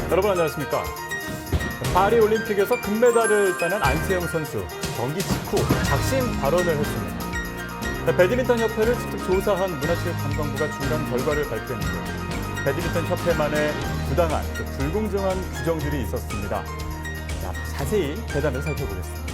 여러분 안녕하십니까? 파리올림픽에서 금메달을 따낸 안세영 선수, 경기 직후 작심 발언을 했습니다. 배드민턴 협회를 직접 조사한 문화체육관광부가 중간 결과를 발표했는데 배드민턴 협회만의 부당한, 불공정한 규정들이 있었습니다. 자, 자세히 대담을 살펴보겠습니다.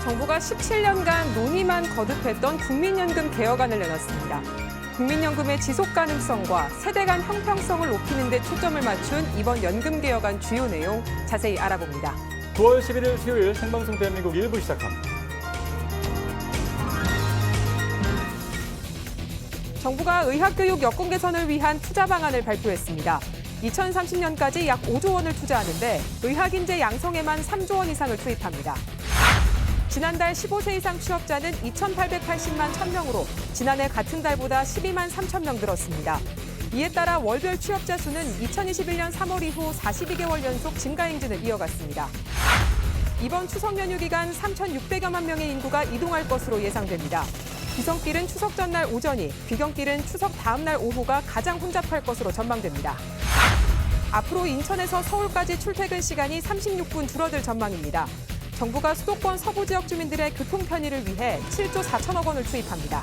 정부가 17년간 논의만 거듭했던 국민연금 개혁안을 내놨습니다. 국민연금의 지속 가능성과 세대 간 형평성을 높이는 데 초점을 맞춘 이번 연금 개혁안 주요 내용 자세히 알아봅니다. 9월 11일 수요일 생방송 대한민국 1부 시작합니다. 정부가 의학교육 여건 개선을 위한 투자 방안을 발표했습니다. 2030년까지 약 5조 원을 투자하는데 의학인재 양성에만 3조 원 이상을 투입합니다. 지난달 15세 이상 취업자는 2,880만 1,000명으로 지난해 같은 달보다 12만 3천 명 늘었습니다. 이에 따라 월별 취업자 수는 2021년 3월 이후 42개월 연속 증가 행진을 이어갔습니다. 이번 추석 연휴 기간 3,600여만 명의 인구가 이동할 것으로 예상됩니다. 귀성길은 추석 전날 오전이, 귀경길은 추석 다음 날 오후가 가장 혼잡할 것으로 전망됩니다. 앞으로 인천에서 서울까지 출퇴근 시간이 36분 줄어들 전망입니다. 정부가 수도권 서부 지역 주민들의 교통 편의를 위해 7조 4천억 원을 투입합니다.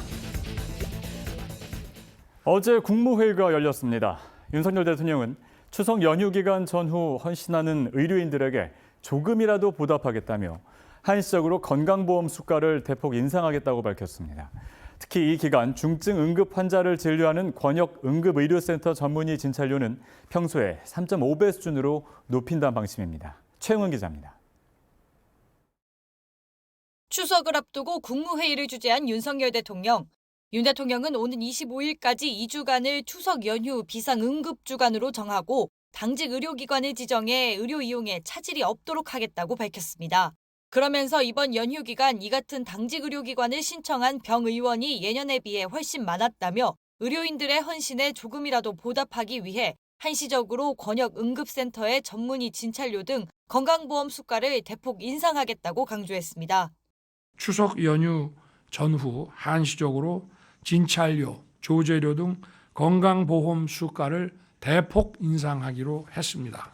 어제 국무회의가 열렸습니다. 윤석열 대통령은 추석 연휴 기간 전후 헌신하는 의료인들에게 조금이라도 보답하겠다며 한시적으로 건강보험 수가를 대폭 인상하겠다고 밝혔습니다. 특히 이 기간 중증 응급 환자를 진료하는 권역 응급의료센터 전문의 진찰료는 평소에 3.5배 수준으로 높인다는 방침입니다. 최영은 기자입니다. 추석을 앞두고 국무회의를 주재한 윤석열 대통령. 윤 대통령은 오는 25일까지 2주간을 추석 연휴 비상응급주간으로 정하고 당직 의료기관을 지정해 의료 이용에 차질이 없도록 하겠다고 밝혔습니다. 그러면서 이번 연휴 기간 이 같은 당직 의료기관을 신청한 병의원이 예년에 비해 훨씬 많았다며 의료인들의 헌신에 조금이라도 보답하기 위해 한시적으로 권역 응급센터의 전문의 진찰료 등 건강보험 수가를 대폭 인상하겠다고 강조했습니다. 추석 연휴 전후 한시적으로 진찰료, 조제료 등 건강보험 수가를 대폭 인상하기로 했습니다.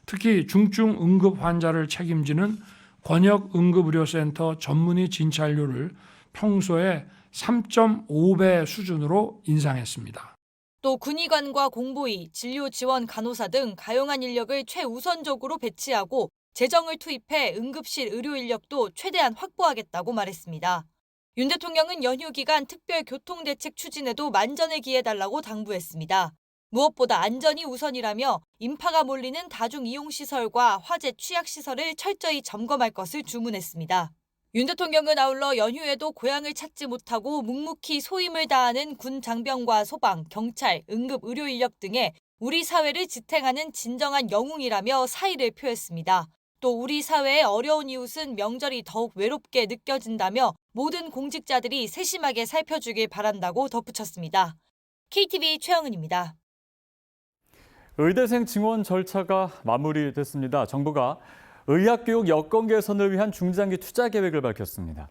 특히 중증 응급 환자를 책임지는 권역응급의료센터 전문의 진찰료를 평소에 3.5배 수준으로 인상했습니다. 또 군의관과 공보의, 진료지원 간호사 등 가용한 인력을 최우선적으로 배치하고 재정을 투입해 응급실 의료 인력도 최대한 확보하겠다고 말했습니다. 윤 대통령은 연휴 기간 특별 교통대책 추진에도 만전을 기해달라고 당부했습니다. 무엇보다 안전이 우선이라며 인파가 몰리는 다중이용시설과 화재 취약시설을 철저히 점검할 것을 주문했습니다. 윤 대통령은 아울러 연휴에도 고향을 찾지 못하고 묵묵히 소임을 다하는 군 장병과 소방, 경찰, 응급의료 인력 등의 우리 사회를 지탱하는 진정한 영웅이라며 사의를 표했습니다. 또 우리 사회의 어려운 이웃은 명절이 더욱 외롭게 느껴진다며 모든 공직자들이 세심하게 살펴주길 바란다고 덧붙였습니다. KTV 최영은입니다. 의대생 증원 절차가 마무리됐습니다. 정부가 의학교육 여건 개선을 위한 중장기 투자 계획을 밝혔습니다.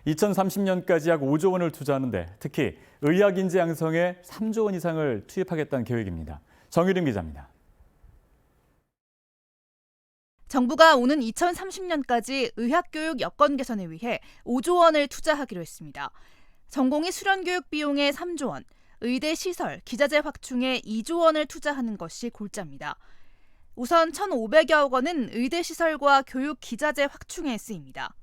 2030년까지 약 5조 원을 투자하는데 특히 의학인재 양성에 3조 원 이상을 투입하겠다는 계획입니다. 정유림 기자입니다. 정부가 오는 2030년까지 의학교육 여건 개선을 위해 5조 원을 투자하기로 했습니다. 전공의 수련교육 비용에 3조 원, 의대 시설, 기자재 확충에 2조 원을 투자하는 것이 골자입니다. 우선 1,500여억 원은 의대 시설과 교육 기자재 확충에 쓰입니다.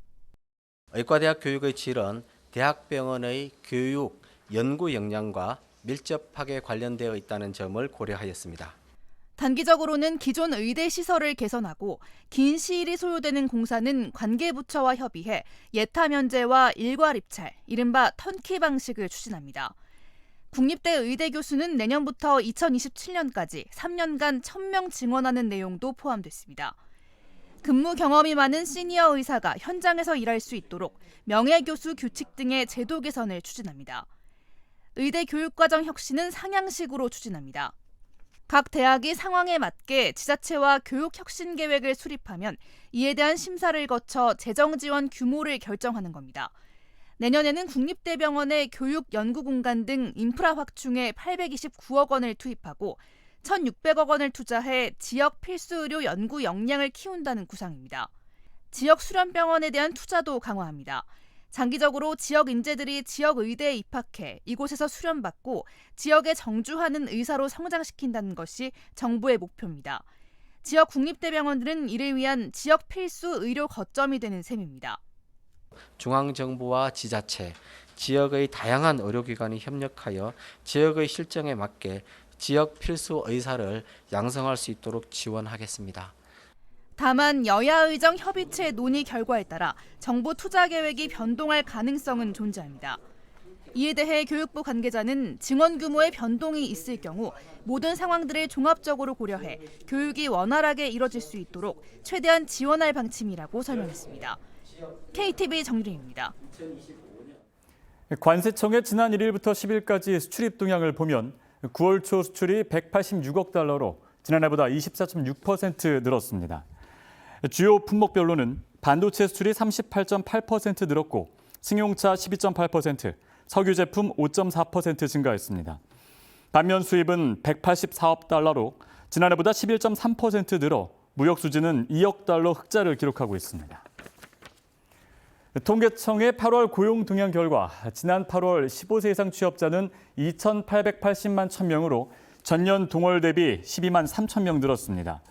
의과대학 교육의 질은 대학병원의 교육, 연구 역량과 밀접하게 관련되어 있다는 점을 고려하였습니다. 단기적으로는 기존 의대 시설을 개선하고 긴 시일이 소요되는 공사는 관계부처와 협의해 예타 면제와 일괄 입찰, 이른바 턴키 방식을 추진합니다. 국립대 의대 교수는 내년부터 2027년까지 3년간 1,000명 증원하는 내용도 포함됐습니다. 근무 경험이 많은 시니어 의사가 현장에서 일할 수 있도록 명예교수 규칙 등의 제도 개선을 추진합니다. 의대 교육과정 혁신은 상향식으로 추진합니다. 각 대학이 상황에 맞게 지자체와 교육 혁신 계획을 수립하면 이에 대한 심사를 거쳐 재정 지원 규모를 결정하는 겁니다. 내년에는 국립대병원의 교육 연구 공간 등 인프라 확충에 829억 원을 투입하고 1,600억 원을 투자해 지역 필수 의료 연구 역량을 키운다는 구상입니다. 지역 수련병원에 대한 투자도 강화합니다. 장기적으로 지역 인재들이 지역 의대에 입학해 이곳에서 수련받고 지역에 정주하는 의사로 성장시킨다는 것이 정부의 목표입니다. 지역 국립대병원들은 이를 위한 지역 필수 의료 거점이 되는 셈입니다. 중앙정부와 지자체, 지역의 다양한 의료기관이 협력하여 지역의 실정에 맞게 지역 필수 의사를 양성할 수 있도록 지원하겠습니다. 다만 여야의정 협의체 논의 결과에 따라 정부 투자 계획이 변동할 가능성은 존재합니다. 이에 대해 교육부 관계자는 증원 규모의 변동이 있을 경우 모든 상황들을 종합적으로 고려해 교육이 원활하게 이뤄질 수 있도록 최대한 지원할 방침이라고 설명했습니다. KTV 정유림입니다. 관세청의 지난 1일부터 10일까지 수출입 동향을 보면 9월 초 수출이 186억 달러로 지난해보다 24.6% 늘었습니다. 주요 품목별로는 반도체 수출이 38.8% 늘었고 승용차 12.8%, 석유 제품 5.4% 증가했습니다. 반면 수입은 184억 달러로 지난해보다 11.3% 늘어 무역 수지는 2억 달러 흑자를 기록하고 있습니다. 통계청의 8월 고용 동향 결과 지난 8월 15세 이상 취업자는 2,880만 1,000명으로 전년 동월 대비 12만 3천 명 늘었습니다.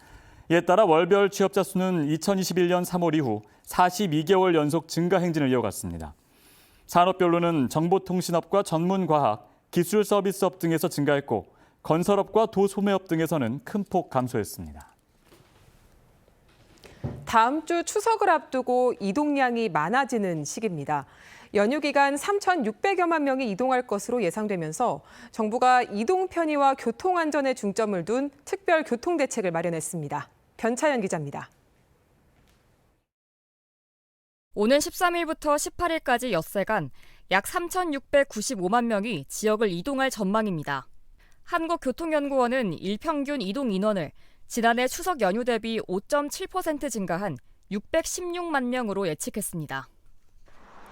이에 따라 월별 취업자 수는 2021년 3월 이후 42개월 연속 증가 행진을 이어갔습니다. 산업별로는 정보통신업과 전문과학, 기술서비스업 등에서 증가했고 건설업과 도소매업 등에서는 큰 폭 감소했습니다. 다음 주 추석을 앞두고 이동량이 많아지는 시기입니다. 연휴 기간 3,600여만 명이 이동할 것으로 예상되면서 정부가 이동 편의와 교통 안전에 중점을 둔 특별 교통 대책을 마련했습니다. 변차연 기자입니다. 오는 13일부터 18일까지 엿새간 약 3,695만 명이 지역을 이동할 전망입니다. 한국교통연구원은 일평균 이동 인원을 지난해 추석 연휴 대비 5.7% 증가한 616만 명으로 예측했습니다.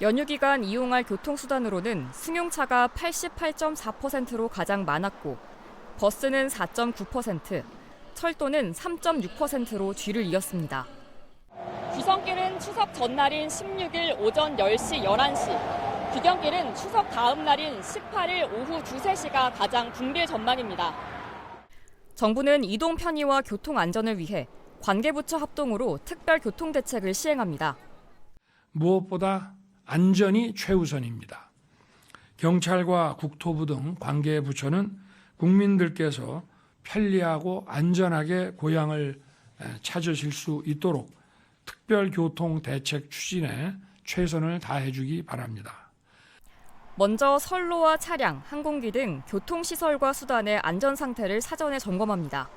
연휴 기간 이용할 교통수단으로는 승용차가 88.4%로 가장 많았고 버스는 4.9%, 철도는 3.6%로 뒤를 이었습니다. 귀성길은 추석 전날인 16일 오전 10시, 11시, 귀경길은 추석 다음 날인 18일 오후 2, 3시가 가장 붐빌 전망입니다. 정부는 이동 편의와 교통 안전을 위해 관계부처 합동으로 특별 교통 대책을 시행합니다. 무엇보다 안전이 최우선입니다. 경찰과 국토부 등 관계부처는 국민들께서 편리하고 안전하게 고향을 찾으실 수 있도록 특별교통대책 추진에 최선을 다해주기 바랍니다. 먼저 선로와 차량, 항공기 등 교통시설과 수단의 안전 상태를 사전에 점검합니다.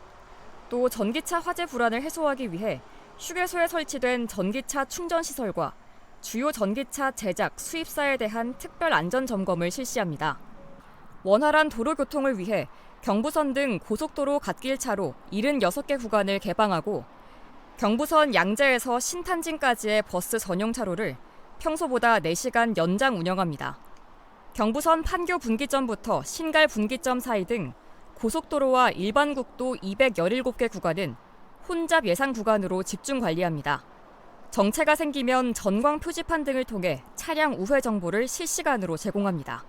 또 전기차 화재 불안을 해소하기 위해 휴게소에 설치된 전기차 충전시설과 주요 전기차 제작, 수입사에 대한 특별 안전 점검을 실시합니다. 원활한 도로 교통을 위해 경부선 등 고속도로 갓길차로 76개 구간을 개방하고 경부선 양재에서 신탄진까지의 버스 전용 차로를 평소보다 4시간 연장 운영합니다. 경부선 판교 분기점부터 신갈 분기점 사이 등 고속도로와 일반국도 217개 구간은 혼잡 예상 구간으로 집중 관리합니다. 정체가 생기면 전광 표지판 등을 통해 차량 우회 정보를 실시간으로 제공합니다.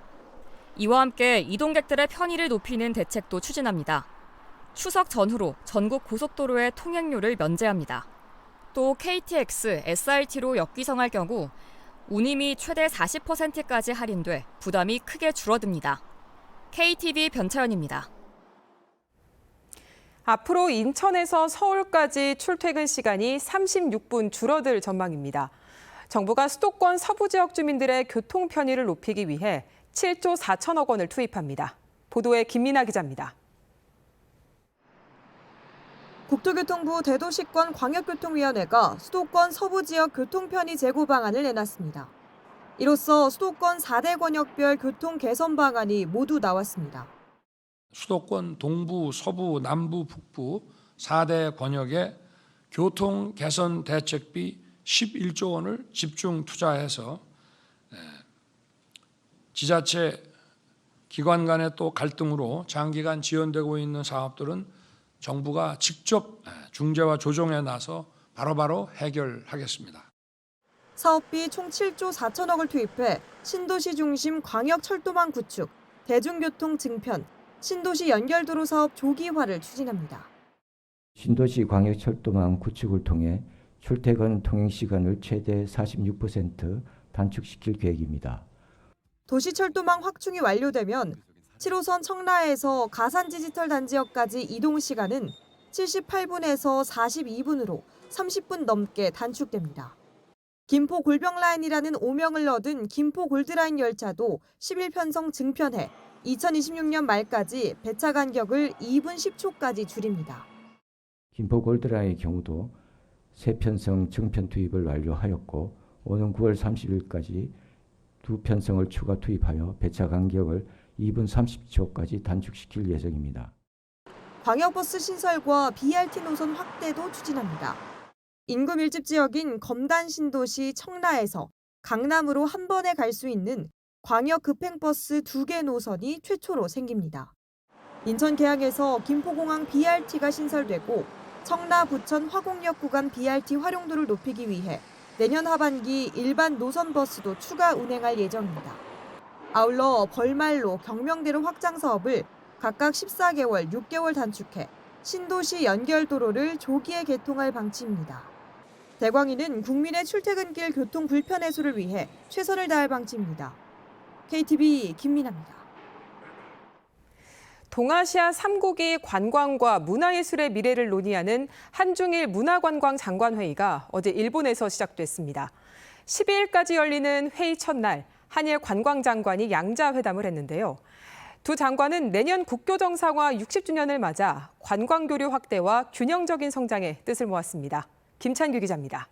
이와 함께 이동객들의 편의를 높이는 대책도 추진합니다. 추석 전후로 전국 고속도로의 통행료를 면제합니다. 또 KTX, SRT로 역귀성할 경우 운임이 최대 40%까지 할인돼 부담이 크게 줄어듭니다. KTV 변차연입니다. 앞으로 인천에서 서울까지 출퇴근 시간이 36분 줄어들 전망입니다. 정부가 수도권 서부 지역 주민들의 교통 편의를 높이기 위해 7조 4천억 원을 투입합니다. 보도에 김민아 기자입니다. 국토교통부 대도시권 광역교통위원회가 수도권 서부 지역 교통편의 제고 방안을 내놨습니다. 이로써 수도권 4대 권역별 교통 개선 방안이 모두 나왔습니다. 수도권 동부, 서부, 남부, 북부 4대 권역에 교통 개선 대책비 11조 원을 집중 투자해서 지자체 기관 간의 또 갈등으로 장기간 지연되고 있는 사업들은 정부가 직접 중재와 조정에 나서 바로바로 해결하겠습니다. 사업비 총 7조 4천억을 투입해 신도시 중심 광역철도망 구축, 대중교통 증편, 신도시 연결도로 사업 조기화를 추진합니다. 신도시 광역철도망 구축을 통해 출퇴근 통행시간을 최대 46% 단축시킬 계획입니다. 도시철도망 확충이 완료되면 7호선 청라에서 가산 디지털 단지역까지 이동 시간은 78분에서 42분으로 30분 넘게 단축됩니다. 김포 골병라인이라는 오명을 얻은 김포 골드라인 열차도 11편성 증편해 2026년 말까지 배차 간격을 2분 10초까지 줄입니다. 김포 골드라인의 경우도 3편성 증편 투입을 완료하였고 오는 9월 30일까지 2편성을 추가 투입하여 배차 간격을 2분 30초까지 단축시킬 예정입니다. 광역버스 신설과 BRT 노선 확대도 추진합니다. 인구 밀집 지역인 검단 신도시 청라에서 강남으로 한 번에 갈 수 있는 광역 급행버스 2개 노선이 최초로 생깁니다. 인천 계양에서 김포공항 BRT가 신설되고 청라 부천 화곡역 구간 BRT 활용도를 높이기 위해 내년 하반기 일반 노선 버스도 추가 운행할 예정입니다. 아울러 벌말로 경명대로 확장 사업을 각각 14개월, 6개월 단축해 신도시 연결도로를 조기에 개통할 방침입니다. 대광이는 국민의 출퇴근길 교통 불편 해소를 위해 최선을 다할 방침입니다. KTV 김민아입니다. 동아시아 3국이 관광과 문화예술의 미래를 논의하는 한중일 문화관광 장관회의가 어제 일본에서 시작됐습니다. 12일까지 열리는 회의 첫날 한일 관광장관이 양자회담을 했는데요. 두 장관은 내년 국교 정상화 60주년을 맞아 관광교류 확대와 균형적인 성장의 뜻을 모았습니다. 김찬규 기자입니다.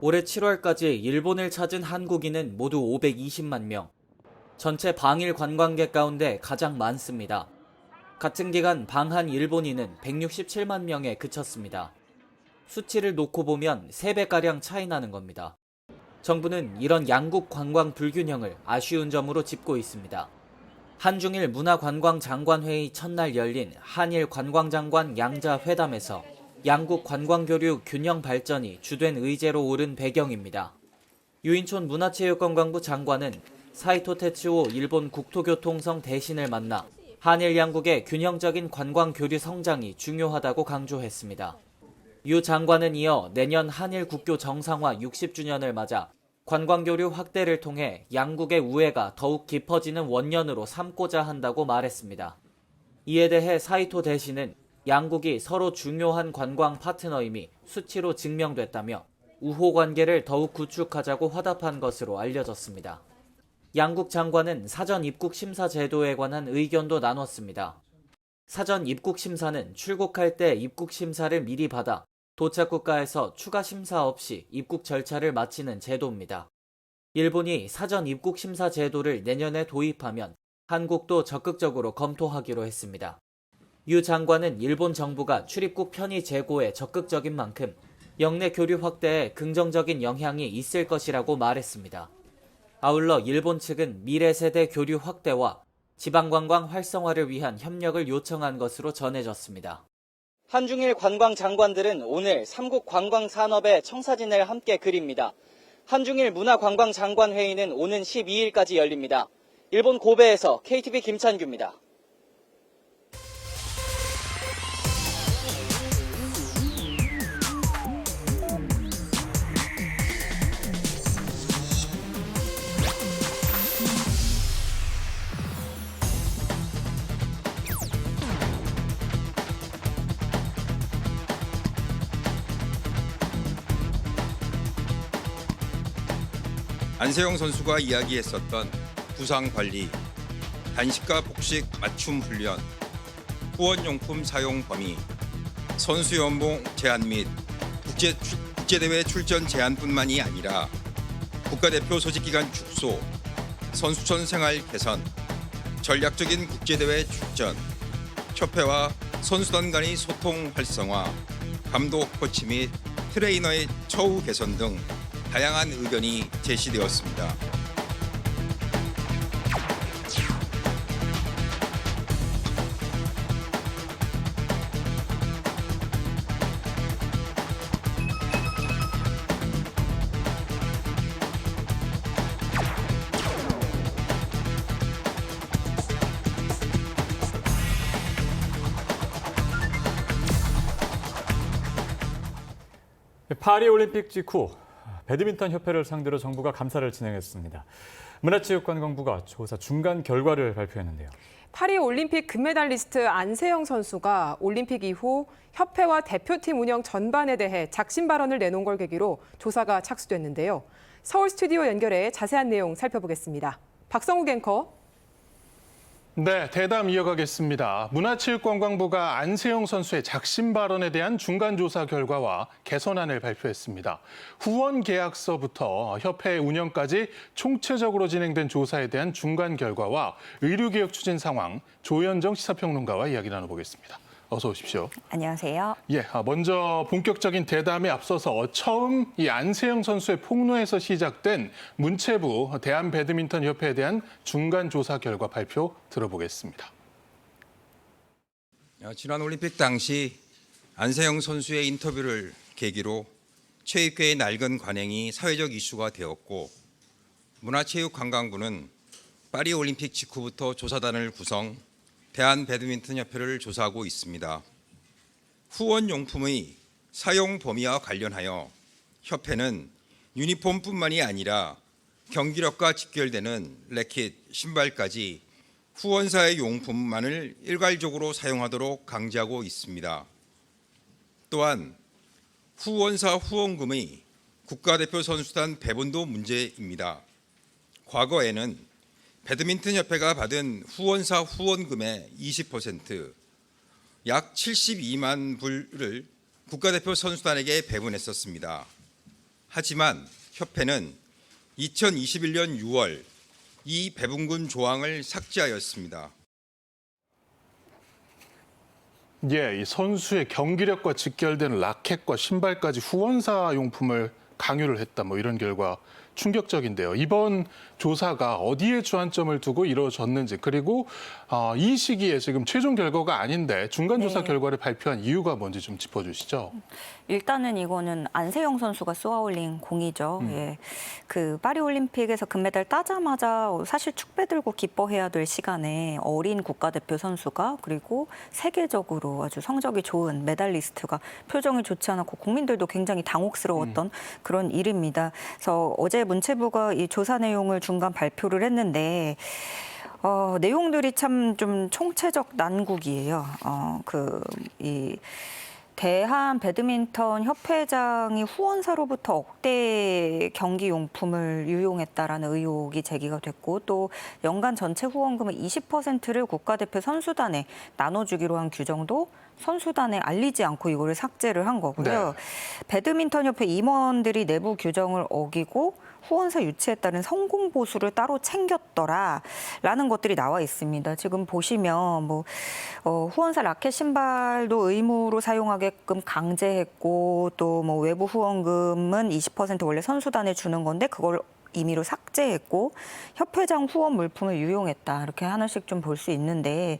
올해 7월까지 일본을 찾은 한국인은 모두 520만 명. 전체 방일 관광객 가운데 가장 많습니다. 같은 기간 방한 일본인은 167만 명에 그쳤습니다. 수치를 놓고 보면 3배가량 차이 나는 겁니다. 정부는 이런 양국 관광 불균형을 아쉬운 점으로 짚고 있습니다. 한중일 문화관광장관회의 첫날 열린 한일 관광장관 양자회담에서 양국 관광교류 균형 발전이 주된 의제로 오른 배경입니다. 유인촌 문화체육관광부 장관은 사이토 테츠오 일본 국토교통성 대신을 만나 한일 양국의 균형적인 관광교류 성장이 중요하다고 강조했습니다. 유 장관은 이어 내년 한일 국교 정상화 60주년을 맞아 관광교류 확대를 통해 양국의 우애가 더욱 깊어지는 원년으로 삼고자 한다고 말했습니다. 이에 대해 사이토 대신은 양국이 서로 중요한 관광 파트너임이 수치로 증명됐다며 우호 관계를 더욱 구축하자고 화답한 것으로 알려졌습니다. 양국 장관은 사전 입국 심사 제도에 관한 의견도 나눴습니다. 사전 입국 심사는 출국할 때 입국 심사를 미리 받아 도착 국가에서 추가 심사 없이 입국 절차를 마치는 제도입니다. 일본이 사전 입국 심사 제도를 내년에 도입하면 한국도 적극적으로 검토하기로 했습니다. 유 장관은 일본 정부가 출입국 편의 제고에 적극적인 만큼 영내 교류 확대에 긍정적인 영향이 있을 것이라고 말했습니다. 아울러 일본 측은 미래 세대 교류 확대와 지방관광 활성화를 위한 협력을 요청한 것으로 전해졌습니다. 한중일 관광 장관들은 오늘 3국 관광 산업의 청사진을 함께 그립니다. 한중일 문화관광 장관 회의는 오는 12일까지 열립니다. 일본 고베에서 KTV 김찬규입니다. 안세영 선수가 이야기했었던 부상 관리, 단식과 복식 맞춤 훈련, 후원용품 사용 범위, 선수 연봉 제한 및 국제대회 출전 제한뿐만이 아니라 국가대표 소집기간 축소, 선수촌 생활 개선, 전략적인 국제대회 출전, 협회와 선수단 간의 소통 활성화, 감독 코치 및 트레이너의 처우 개선 등 다양한 의견이 제시되었습니다. 파리올림픽 직후 배드민턴 협회를 상대로 정부가 감사를 진행했습니다. 문화체육관광부가 조사 중간 결과를 발표했는데요. 파리올림픽 금메달리스트 안세영 선수가 올림픽 이후 협회와 대표팀 운영 전반에 대해 작심 발언을 내놓은 걸 계기로 조사가 착수됐는데요. 서울 스튜디오 연결해 자세한 내용 살펴보겠습니다. 박성욱 앵커. 네, 대담 이어가겠습니다. 문화체육관광부가 안세영 선수의 작심 발언에 대한 중간조사 결과와 개선안을 발표했습니다. 후원 계약서부터 협회 운영까지 총체적으로 진행된 조사에 대한 중간 결과와 의료개혁 추진 상황, 조현정 시사평론가와 이야기 나눠보겠습니다. 어서 오십시오. 안녕하세요. 예, 먼저 본격적인 대담에 앞서서 처음 이 안세영 선수의 폭로에서 시작된 문체부 대한배드민턴협회에 대한 중간조사 결과 발표 들어보겠습니다. 지난 올림픽 당시 안세영 선수의 인터뷰를 계기로 체육계의 낡은 관행이 사회적 이슈가 되었고 문화체육관광부는 파리올림픽 직후부터 조사단을 구성 대한배드민턴협회를 조사하고 있습니다. 후원용품의 사용 범위와 관련하여 협회는 유니폼뿐만이 아니라 경기력과 직결되는 레킷, 신발까지 후원사의 용품만을 일괄적으로 사용하도록 강제하고 있습니다. 또한 후원사 후원금의 국가대표 선수단 배분도 문제입니다. 과거에는 배드민턴협회가 받은 후원사 후원금의 20%, 약 72만 불을 국가대표 선수단에게 배분했었습니다. 하지만 협회는 2021년 6월 이 배분금 조항을 삭제하였습니다. 예, 이 선수의 경기력과 직결된 라켓과 신발까지 후원사 용품을 강요를 했다, 이런 결과 충격적인데요. 이번 조사가 어디에 주안점을 두고 이루어졌는지, 그리고 이 시기에 지금 최종 결과가 아닌데 중간조사 결과를 발표한 이유가 뭔지 좀 짚어주시죠. 일단은 이거는 안세영 선수가 쏘아올린 공이죠. 예. 그 파리올림픽에서 금메달 따자마자 사실 축배 들고 기뻐해야 될 시간에 어린 국가대표 선수가, 그리고 세계적으로 아주 성적이 좋은 메달리스트가 표정이 좋지 않았고 국민들도 굉장히 당혹스러웠던 그런 일입니다. 그래서 어제 문체부가 이 조사 내용을 중간 발표를 했는데 내용들이 참 좀 총체적 난국이에요. 이 대한 배드민턴 협회장이 후원사로부터 억대 경기 용품을 유용했다라는 의혹이 제기가 됐고, 또 연간 전체 후원금의 20%를 국가대표 선수단에 나눠주기로 한 규정도 선수단에 알리지 않고 이거를 삭제를 한 거고요. 네. 배드민턴협회 임원들이 내부 규정을 어기고 후원사 유치에 따른 성공 보수를 따로 챙겼더라라는 것들이 나와 있습니다. 지금 보시면 후원사 라켓 신발도 의무로 사용하게끔 강제했고, 또 외부 후원금은 20% 원래 선수단에 주는 건데 그걸 임의로 삭제했고, 협회장 후원 물품을 유용했다, 이렇게 하나씩 좀 볼 수 있는데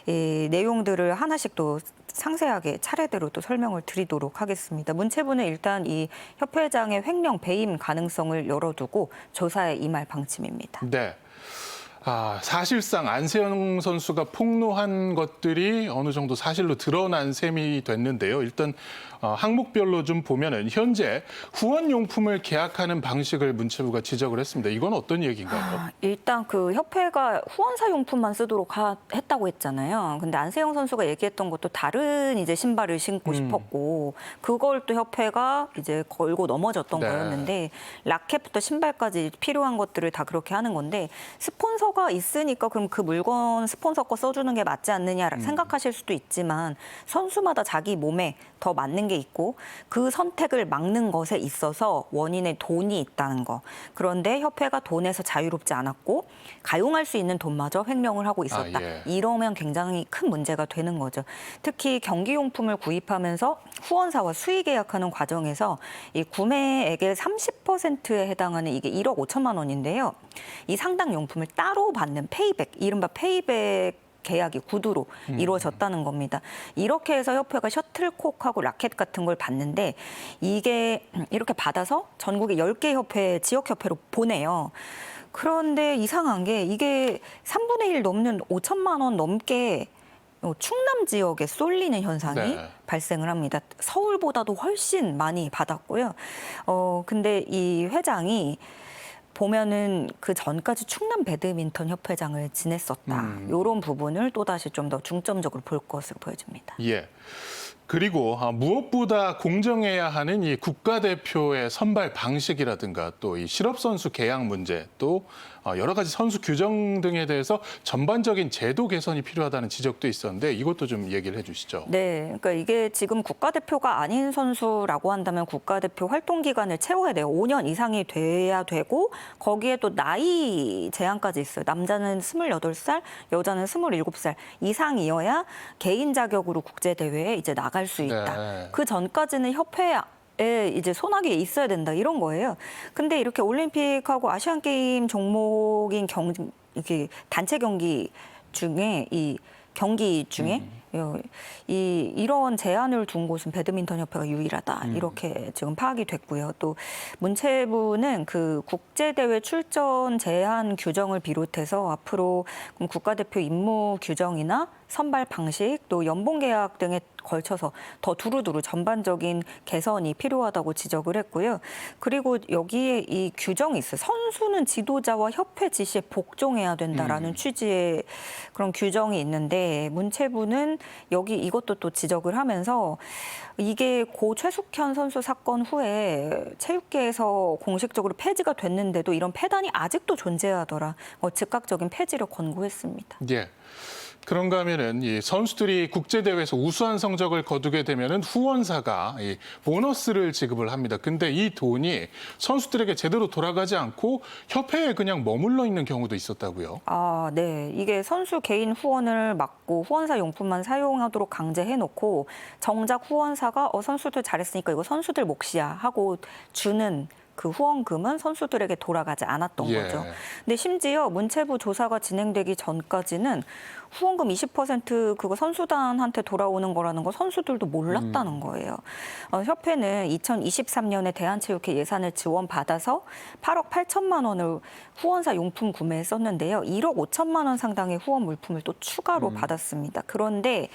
이 내용들을 하나씩 또 상세하게 차례대로 또 설명을 드리도록 하겠습니다. 문체부는 일단 이 협회장의 횡령 배임 가능성을 열어두고 조사에 임할 방침입니다. 네. 사실상 안세영 선수가 폭로한 것들이 어느 정도 사실로 드러난 셈이 됐는데요. 일단 항목별로 좀 보면은 현재 후원용품을 계약하는 방식을 문체부가 지적을 했습니다. 이건 어떤 얘기인가요? 일단 그 협회가 후원사 용품만 쓰도록 했다고 했잖아요. 근데 안세영 선수가 얘기했던 것도 다른 이제 신발을 신고 싶었고, 그걸 또 협회가 이제 걸고 넘어졌던 거였는데, 라켓부터 신발까지 필요한 것들을 다 그렇게 하는 건데, 스폰서가 있으니까 그럼 그 물건 스폰서 거 써주는 게 맞지 않느냐 생각하실 수도 있지만, 선수마다 자기 몸에 더 맞는 게 있고 그 선택을 막는 것에 있어서 원인의 돈이 있다는 거. 그런데 협회가 돈에서 자유롭지 않았고 가용할 수 있는 돈마저 횡령을 하고 있었다. 이러면 굉장히 큰 문제가 되는 거죠. 특히 경기용품을 구입하면서 후원사와 수의 계약하는 과정에서 이 구매액의 30%에 해당하는 이게 1억 5천만 원인데요. 이 상당 용품을 따로 받는 페이백, 이른바 페이백 계약이 구두로 이루어졌다는 겁니다. 이렇게 해서 협회가 셔틀콕하고 라켓 같은 걸 받는데, 이게 이렇게 받아서 전국의 10개 협회, 지역협회로 보내요. 그런데 이상한 게 이게 3분의 1 넘는 5천만 원 넘게 충남 지역에 쏠리는 현상이 네. 발생을 합니다. 서울보다도 훨씬 많이 받았고요. 근데 이 회장이 보면은 그 전까지 충남 배드민턴 협회장을 지냈었다. 이런 부분을 또다시 좀 더 중점적으로 볼 것으로 보여집니다. 예. 그리고 무엇보다 공정해야 하는 이 국가대표의 선발 방식이라든가 또 이 실업선수 계약 문제 또 여러 가지 선수 규정 등에 대해서 전반적인 제도 개선이 필요하다는 지적도 있었는데 이것도 좀 얘기를 해주시죠. 네, 그러니까 이게 지금 국가대표가 아닌 선수라고 한다면 국가대표 활동 기간을 채워야 돼요. 5년 이상이 돼야 되고 거기에 또 나이 제한까지 있어요. 남자는 28살, 여자는 27살 이상이어야 개인 자격으로 국제 대회에 이제 나갈 수 있다. 네. 그 전까지는 협회에 이제 손아귀에 있어야 된다 이런 거예요. 근데 이렇게 올림픽하고 아시안 게임 종목인 이렇게 단체 경기 중에 이런 제한을 둔 곳은 배드민턴 협회가 유일하다 이렇게 지금 파악이 됐고요. 또 문체부는 그 국제대회 출전 제한 규정을 비롯해서 앞으로 국가대표 임무 규정이나 선발 방식 또 연봉 계약 등에 걸쳐서 더 두루두루 전반적인 개선이 필요하다고 지적을 했고요. 그리고 여기에 이 규정이 있어요. 선수는 지도자와 협회 지시에 복종해야 된다라는 취지의 그런 규정이 있는데 문체부는 여기 이것도 또 지적을 하면서 이게 고 최숙현 선수 사건 후에 체육계에서 공식적으로 폐지가 됐는데도 이런 폐단이 아직도 존재하더라. 즉각적인 폐지를 권고했습니다. 예. 그런가 하면은 이 선수들이 국제대회에서 우수한 성적을 거두게 되면은 후원사가 이 보너스를 지급을 합니다. 근데 이 돈이 선수들에게 제대로 돌아가지 않고 협회에 그냥 머물러 있는 경우도 있었다고요. 아, 네. 이게 선수 개인 후원을 막고 후원사 용품만 사용하도록 강제해놓고 정작 후원사가 선수들 잘했으니까 이거 선수들 몫이야 하고 주는 그 후원금은 선수들에게 돌아가지 않았던 거죠. 근데 심지어 문체부 조사가 진행되기 전까지는 후원금 20% 그거 선수단한테 돌아오는 거라는 거 선수들도 몰랐다는 거예요. 협회는 2023년에 대한체육회 예산을 지원받아서 8억 8천만 원을 후원사 용품 구매에 썼는데요. 1억 5천만 원 상당의 후원 물품을 또 추가로 받았습니다. 그런데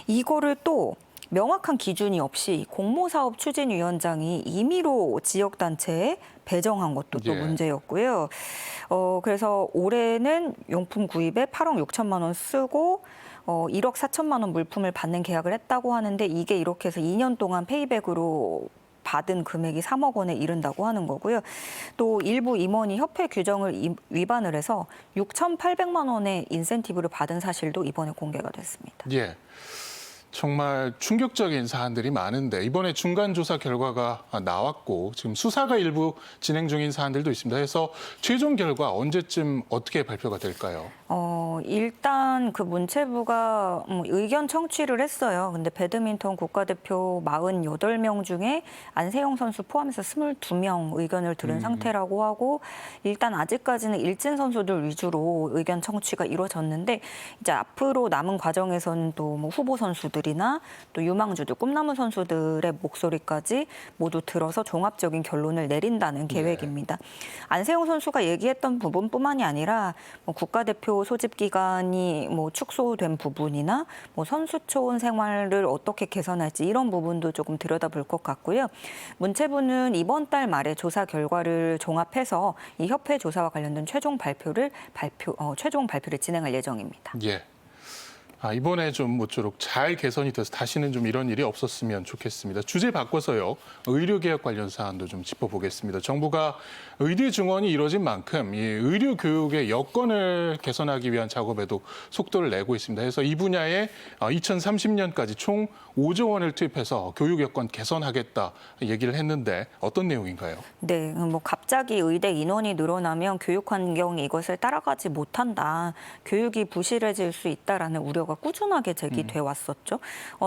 이거를 또 명확한 기준이 없이 공모사업 추진위원장이 임의로 지역단체에 배정한 것도 또 문제였고요. 그래서 올해는 용품 구입에 8억 6천만 원 쓰고 1억 4천만 원 물품을 받는 계약을 했다고 하는데 이게 이렇게 해서 2년 동안 페이백으로 받은 금액이 3억 원에 이른다고 하는 거고요. 또 일부 임원이 협회 규정을 위반을 해서 6,800만 원의 인센티브를 받은 사실도 이번에 공개가 됐습니다. 예. 정말 충격적인 사안들이 많은데 이번에 중간조사 결과가 나왔고 지금 수사가 일부 진행 중인 사안들도 있습니다. 해서 최종 결과 언제쯤 어떻게 발표가 될까요? 일단 그 문체부가 의견 청취를 했어요. 근데 배드민턴 국가대표 48명 중에 안세영 선수 포함해서 22명 의견을 들은 상태라고 하고 일단 아직까지는 일진 선수들 위주로 의견 청취가 이루어졌는데 이제 앞으로 남은 과정에서는 또 뭐 후보 선수들이나 또 유망주들, 꿈나무 선수들의 목소리까지 모두 들어서 종합적인 결론을 내린다는 계획입니다. 안세영 선수가 얘기했던 부분뿐만이 아니라 뭐 국가대표 소집 기간이 뭐 축소된 부분이나 뭐 선수촌 생활을 어떻게 개선할지 이런 부분도 조금 들여다볼 것 같고요. 문체부는 이번 달 말에 조사 결과를 종합해서 이 협회 조사와 관련된 최종 발표를 진행할 예정입니다. 예. 이번에 좀 모쪼록 잘 개선이 돼서 다시는 좀 이런 일이 없었으면 좋겠습니다. 주제 바꿔서요. 의료개혁 관련 사안도 좀 짚어보겠습니다. 정부가 의대 증원이 이뤄진 만큼 이 의료 교육의 여건을 개선하기 위한 작업에도 속도를 내고 있습니다. 그래서 이 분야에 2030년까지 총 5조 원을 투입해서 교육 여건 개선하겠다 얘기를 했는데 어떤 내용인가요? 네, 뭐 갑자기 의대 인원이 늘어나면 교육 환경이 이것을 따라가지 못한다. 교육이 부실해질 수 있다라는 우려가 꾸준하게 제기돼 왔었죠.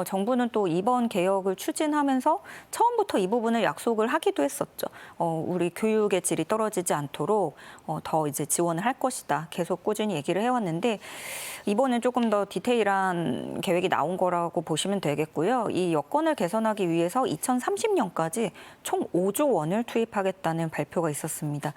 정부는 또 이번 개혁을 추진하면서 처음부터 이 부분을 약속을 하기도 했었죠. 우리 교육의 질이 떨어지지 않도록 더 이제 지원을 할 것이다. 계속 꾸준히 얘기를 해왔는데 이번엔 조금 더 디테일한 계획이 나온 거라고 보시면 되겠고요. 이 여건을 개선하기 위해서 2030년까지 총 5조 원을 투입하겠다는 발표가 있었습니다.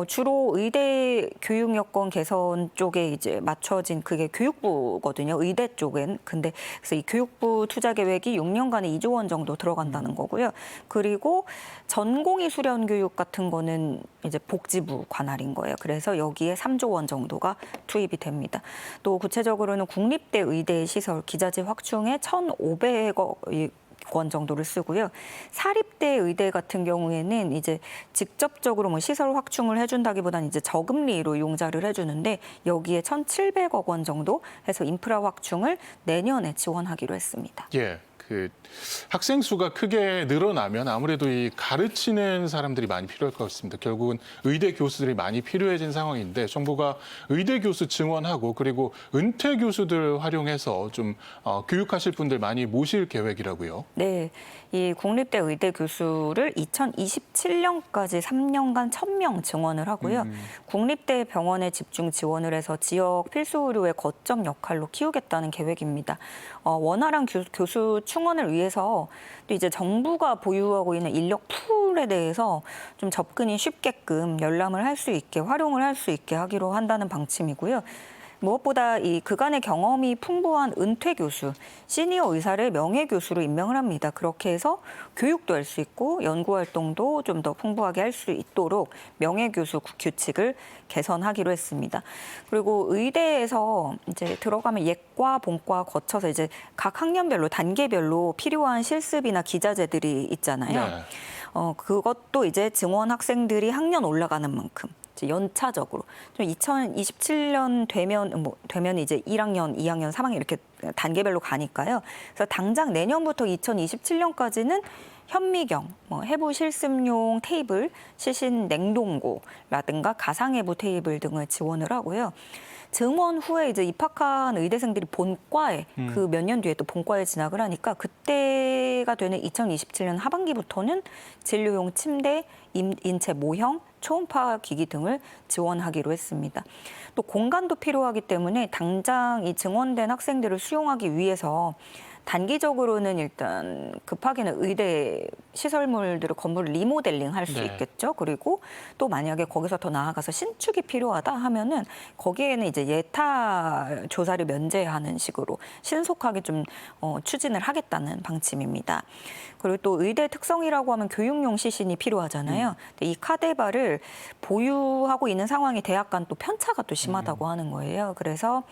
주로 의대 교육 여건 개선 쪽에 이제 맞춰진 그게 교육부거든요. 있거든요. 의대 쪽엔. 근데 그래서 이 교육부 투자 계획이 6년간에 2조 원 정도 들어간다는 거고요. 그리고 전공의 수련 교육 같은 거는 이제 복지부 관할인 거예요. 그래서 여기에 3조 원 정도가 투입이 됩니다. 또 구체적으로는 국립대 의대 시설 기자재 확충에 1,500억 원 정도를 쓰고요. 사립대 의대 같은 경우에는 이제 직접적으로 뭐 시설 확충을 해준다기보다는 이제 저금리로 융자를 해주는데 여기에 1,700억 원 정도 해서 인프라 확충을 내년에 지원하기로 했습니다. 예. 그 학생 수가 크게 늘어나면 아무래도 이 가르치는 사람들이 많이 필요할 것 같습니다. 결국은 의대 교수들이 많이 필요해진 상황인데 정부가 의대 교수 증원하고 그리고 은퇴 교수들 활용해서 좀 교육하실 분들 많이 모실 계획이라고요. 네, 이 국립대 의대 교수를 2027년까지 3년간 1,000명 증원을 하고요. 국립대 병원에 집중 지원을 해서 지역 필수 의료의 거점 역할로 키우겠다는 계획입니다. 원활한 교수 충원을 위해서 또 이제 정부가 보유하고 있는 인력 풀에 대해서 좀 접근이 쉽게끔 열람을 할 수 있게 활용을 할 수 있게 하기로 한다는 방침이고요. 무엇보다 이 그간의 경험이 풍부한 은퇴 교수, 시니어 의사를 명예 교수로 임명을 합니다. 그렇게 해서 교육도 할 수 있고 연구 활동도 좀 더 풍부하게 할 수 있도록 명예 교수 규칙을 개선하기로 했습니다. 그리고 의대에서 이제 들어가면 예과, 본과 거쳐서 이제 각 학년별로 단계별로 필요한 실습이나 기자재들이 있잖아요. 네. 그것도 이제 증원 학생들이 학년 올라가는 만큼 연차적으로 좀 2027년 되면 이제 1학년, 2학년, 3학년 이렇게 단계별로 가니까요. 그래서 당장 내년부터 2027년까지는 현미경, 해부 실습용 테이블, 시신 냉동고라든가 가상해부 테이블 등을 지원을 하고요. 증원 후에 이제 입학한 의대생들이 본과에 그 몇 년 뒤에 또 본과에 진학을 하니까 그때가 되는 2027년 하반기부터는 진료용 침대, 인체 모형, 초음파 기기 등을 지원하기로 했습니다. 또 공간도 필요하기 때문에 당장 이 증원된 학생들을 수용하기 위해서 단기적으로는 일단 급하게는 의대 시설물들을 건물을 리모델링 할 수 네. 있겠죠. 그리고 또 만약에 거기서 더 나아가서 신축이 필요하다 하면은 거기에는 이제 예타 조사를 면제하는 식으로 신속하게 좀 추진을 하겠다는 방침입니다. 그리고 또 의대 특성이라고 하면 교육용 시신이 필요하잖아요. 근데 이 카데바를 보유하고 있는 상황이 대학 간 또 편차가 또 심하다고 하는 거예요. 그래서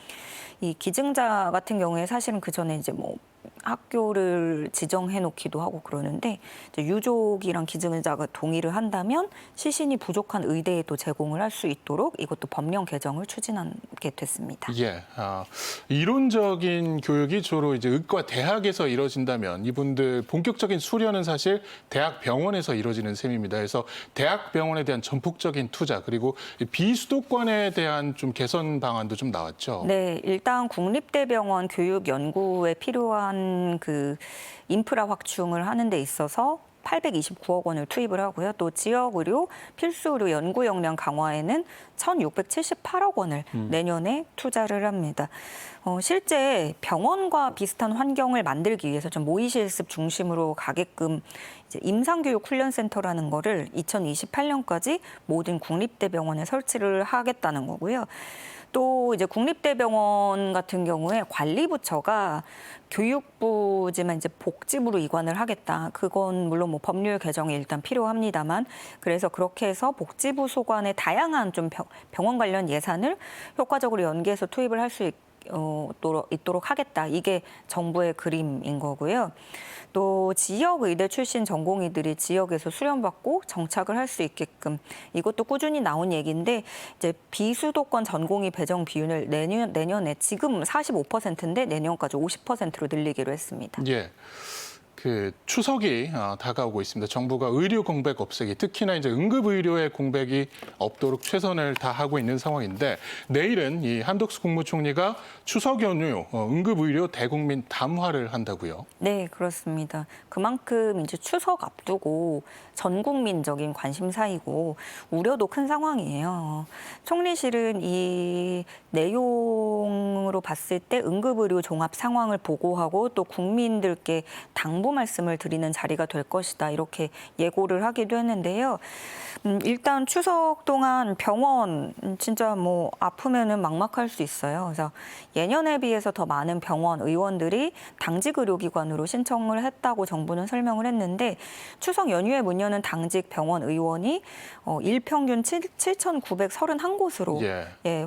이 기증자 같은 경우에 사실은 그 전에 이제 뭐 학교를 지정해 놓기도 하고 그러는데 이제 유족이랑 기증자가 동의를 한다면 시신이 부족한 의대에도 제공을 할 수 있도록 이것도 법령 개정을 추진하게 됐습니다. 예, 이론적인 교육이 주로 이제 의과 대학에서 이루어진다면 이분들 본격적인 수련은 사실 대학 병원에서 이루어지는 셈입니다. 그래서 대학 병원에 대한 전폭적인 투자 그리고 비수도권에 대한 좀 개선 방안도 좀 나왔죠. 네, 일단 국립대병원 교육 연구에 필요한 그 인프라 확충을 하는 데 있어서 829억 원을 투입을 하고요. 또 지역의료, 필수의료 연구 역량 강화에는 1,678억 원을 내년에 투자를 합니다. 실제 병원과 비슷한 환경을 만들기 위해서 좀 모의실습 중심으로 가게끔 이제 임상교육훈련센터라는 거를 2028년까지 모든 국립대병원에 설치를 하겠다는 거고요. 또 이제 국립대병원 같은 경우에 관리부처가 교육부지만 이제 복지부로 이관을 하겠다. 그건 물론 뭐 법률 개정이 일단 필요합니다만 그래서 그렇게 해서 복지부 소관의 다양한 좀 병원 관련 예산을 효과적으로 연계해서 투입을 할 수 있도록 하겠다. 이게 정부의 그림인 거고요. 또 지역 의대 출신 전공의들이 지역에서 수련받고 정착을 할 수 있게끔 이것도 꾸준히 나온 얘기인데 이제 비수도권 전공의 배정 비율을 내년에 지금 45%인데 내년까지 50%로 늘리기로 했습니다. 예. 그 추석이 다가오고 있습니다. 정부가 의료 공백 없애기, 특히나 이제 응급 의료의 공백이 없도록 최선을 다하고 있는 상황인데 내일은 이 한덕수 국무총리가 추석 연휴 응급 의료 대국민 담화를 한다고요. 네, 그렇습니다. 그만큼 이제 추석 앞두고 전 국민적인 관심사이고 우려도 큰 상황이에요. 총리실은 이 내용으로 봤을 때 응급의료 종합 상황을 보고하고 또 국민들께 당부 당부 말씀을 드리는 자리가 될 것이다. 이렇게 예고를 하기도 했는데요. 일단 추석 동안 병원 진짜 뭐 아프면은 막막할 수 있어요. 그래서 예년에 비해서 더 많은 병원 의원들이 당직 의료기관으로 신청을 했다고 정부는 설명을 했는데 추석 연휴에 문 여는 당직 병원 의원이 일평균 7,931곳으로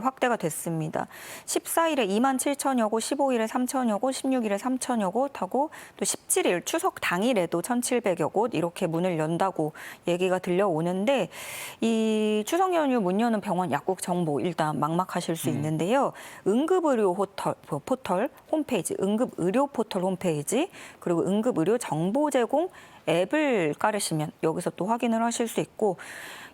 확대가 됐습니다. 14일에 27,000여 곳, 15일에 3,000여 곳, 16일에 3,000여 곳 하고 또 17일 추석 당일에도 1,700여 곳 이렇게 문을 연다고 얘기가 들려오는데 이 추석 연휴 문 여는 병원 약국 정보 일단 막막하실 수 있는데요. 응급의료 포털 홈페이지, 응급의료 포털 홈페이지 그리고 응급의료 정보 제공 앱을 깔으시면 여기서 또 확인을 하실 수 있고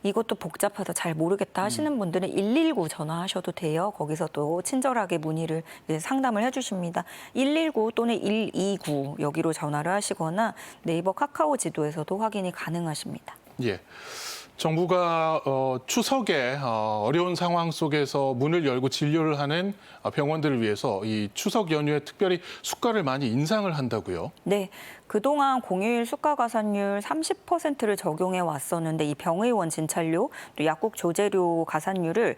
이것도 복잡하다 잘 모르겠다 하시는 분들은 119 전화하셔도 돼요. 거기서 또 친절하게 문의를 상담을 해주십니다. 119 또는 129 여기로 전화를 하시거나 네이버 카카오 지도에서도 확인이 가능하십니다. 예. 정부가 추석에 어려운 상황 속에서 문을 열고 진료를 하는 병원들을 위해서 이 추석 연휴에 특별히 수가를 많이 인상을 한다고요? 네. 그동안 공휴일 수가 가산율 30%를 적용해 왔었는데 이 병의원 진찰료, 또 약국 조제료 가산율을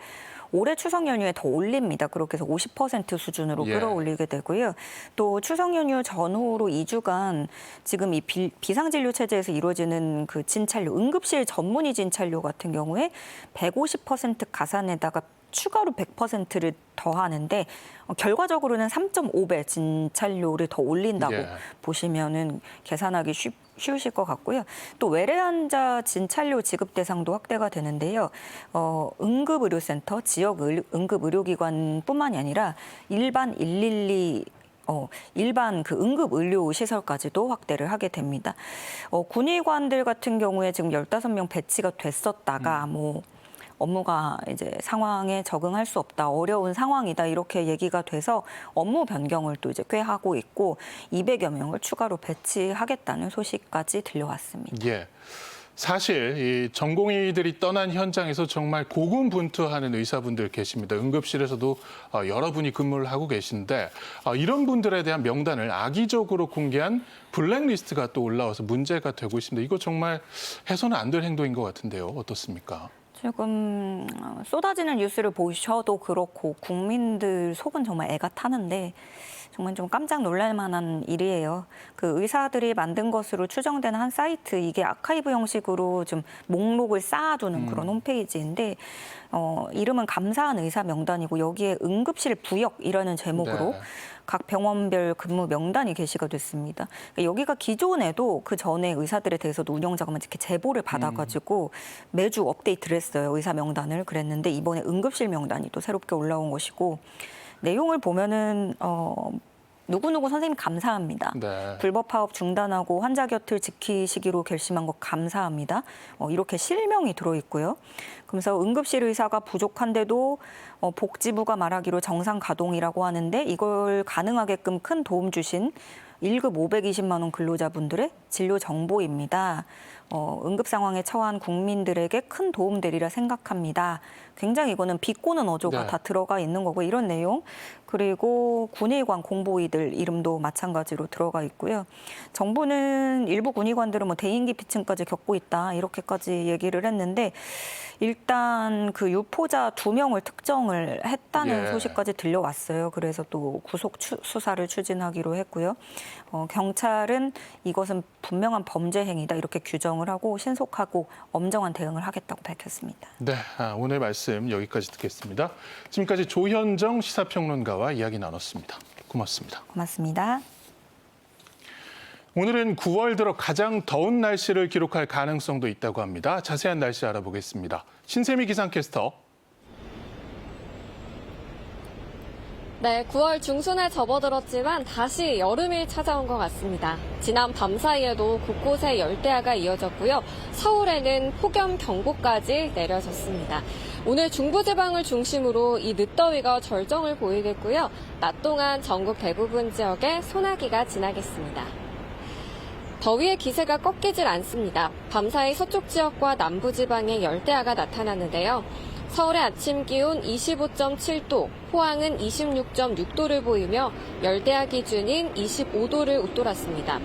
올해 추석 연휴에 더 올립니다. 그렇게 해서 50% 수준으로 끌어올리게 되고요. 또 추석 연휴 전후로 2주간 지금 이 비상진료 체제에서 이루어지는 그 진찰료, 응급실 전문의 진찰료 같은 경우에 150% 가산에다가 추가로 100%를 더하는데 결과적으로는 3.5배 진찰료를 더 올린다고 보시면은 계산하기 쉬우실 것 같고요. 또 외래 환자 진찰료 지급 대상도 확대가 되는데요. 응급의료센터, 지역 응급의료기관뿐만이 아니라 일반 112 일반 그 응급의료 시설까지도 확대를 하게 됩니다. 군의관들 같은 경우에 지금 15명 배치가 됐었다가 업무가 이제 상황에 적응할 수 없다, 어려운 상황이다 이렇게 얘기가 돼서 업무 변경을 또 이제 꽤 하고 있고 200여 명을 추가로 배치하겠다는 소식까지 들려왔습니다. 예. 사실 이 전공의들이 떠난 현장에서 정말 고군분투하는 의사분들 계십니다. 응급실에서도 여러분이 근무를 하고 계신데 이런 분들에 대한 명단을 악의적으로 공개한 블랙리스트가 또 올라와서 문제가 되고 있습니다. 이거 정말 해서는 안 될 행동인 것 같은데요. 어떻습니까? 지금 쏟아지는 뉴스를 보셔도 그렇고 국민들 속은 정말 애가 타는데 정말 좀 깜짝 놀랄 만한 일이에요. 그 의사들이 만든 것으로 추정되는 한 사이트, 이게 아카이브 형식으로 좀 목록을 쌓아두는 그런 홈페이지인데 이름은 감사한 의사 명단이고 여기에 응급실 부역이라는 제목으로 각 병원별 근무 명단이 게시가 됐습니다. 그러니까 여기가 기존에도 그 전에 의사들에 대해서도 운영자가 이렇게 제보를 받아가지고 매주 업데이트를 했어요. 의사 명단을 그랬는데 이번에 응급실 명단이 또 새롭게 올라온 것이고 내용을 보면은 누구누구 선생님 감사합니다. 불법 파업 중단하고 환자 곁을 지키시기로 결심한 것 감사합니다. 이렇게 실명이 들어있고요. 그래서 응급실 의사가 부족한데도 복지부가 말하기로 정상 가동이라고 하는데 이걸 가능하게끔 큰 도움 주신 1급 520만 원 근로자분들의 진료 정보입니다. 응급 상황에 처한 국민들에게 큰 도움 되리라 생각합니다. 굉장히 이거는 비꼬는 어조가 다 들어가 있는 거고 이런 내용. 그리고 군의관 공보위들 이름도 마찬가지로 들어가 있고요. 정부는 일부 군의관들은 대인기피증까지 겪고 있다 이렇게까지 얘기를 했는데 일단 그 유포자 2명을 특정을 했다는 소식까지 들려왔어요. 그래서 또 구속 수사를 추진하기로 했고요. 경찰은 이것은 분명한 범죄 행위다 이렇게 규정을 하고 신속하고 엄정한 대응을 하겠다고 밝혔습니다. 네, 오늘 말씀 여기까지 듣겠습니다. 지금까지 조현정 시사평론가와 이야기 나눴습니다. 고맙습니다. 고맙습니다. 오늘은 9월 들어 가장 더운 날씨를 기록할 가능성도 있다고 합니다. 자세한 날씨 알아보겠습니다. 신세미 기상캐스터. 네, 9월 중순에 접어들었지만 다시 여름이 찾아온 것 같습니다. 지난 밤 사이에도 곳곳에 열대야가 이어졌고요. 서울에는 폭염 경보까지 내려졌습니다. 오늘 중부지방을 중심으로 이 늦더위가 절정을 보이겠고요. 낮 동안 전국 대부분 지역에 소나기가 지나겠습니다. 더위의 기세가 꺾이질 않습니다. 밤사이 서쪽 지역과 남부지방에 열대야가 나타났는데요. 서울의 아침 기온 25.7도, 포항은 26.6도를 보이며 열대야 기준인 25도를 웃돌았습니다.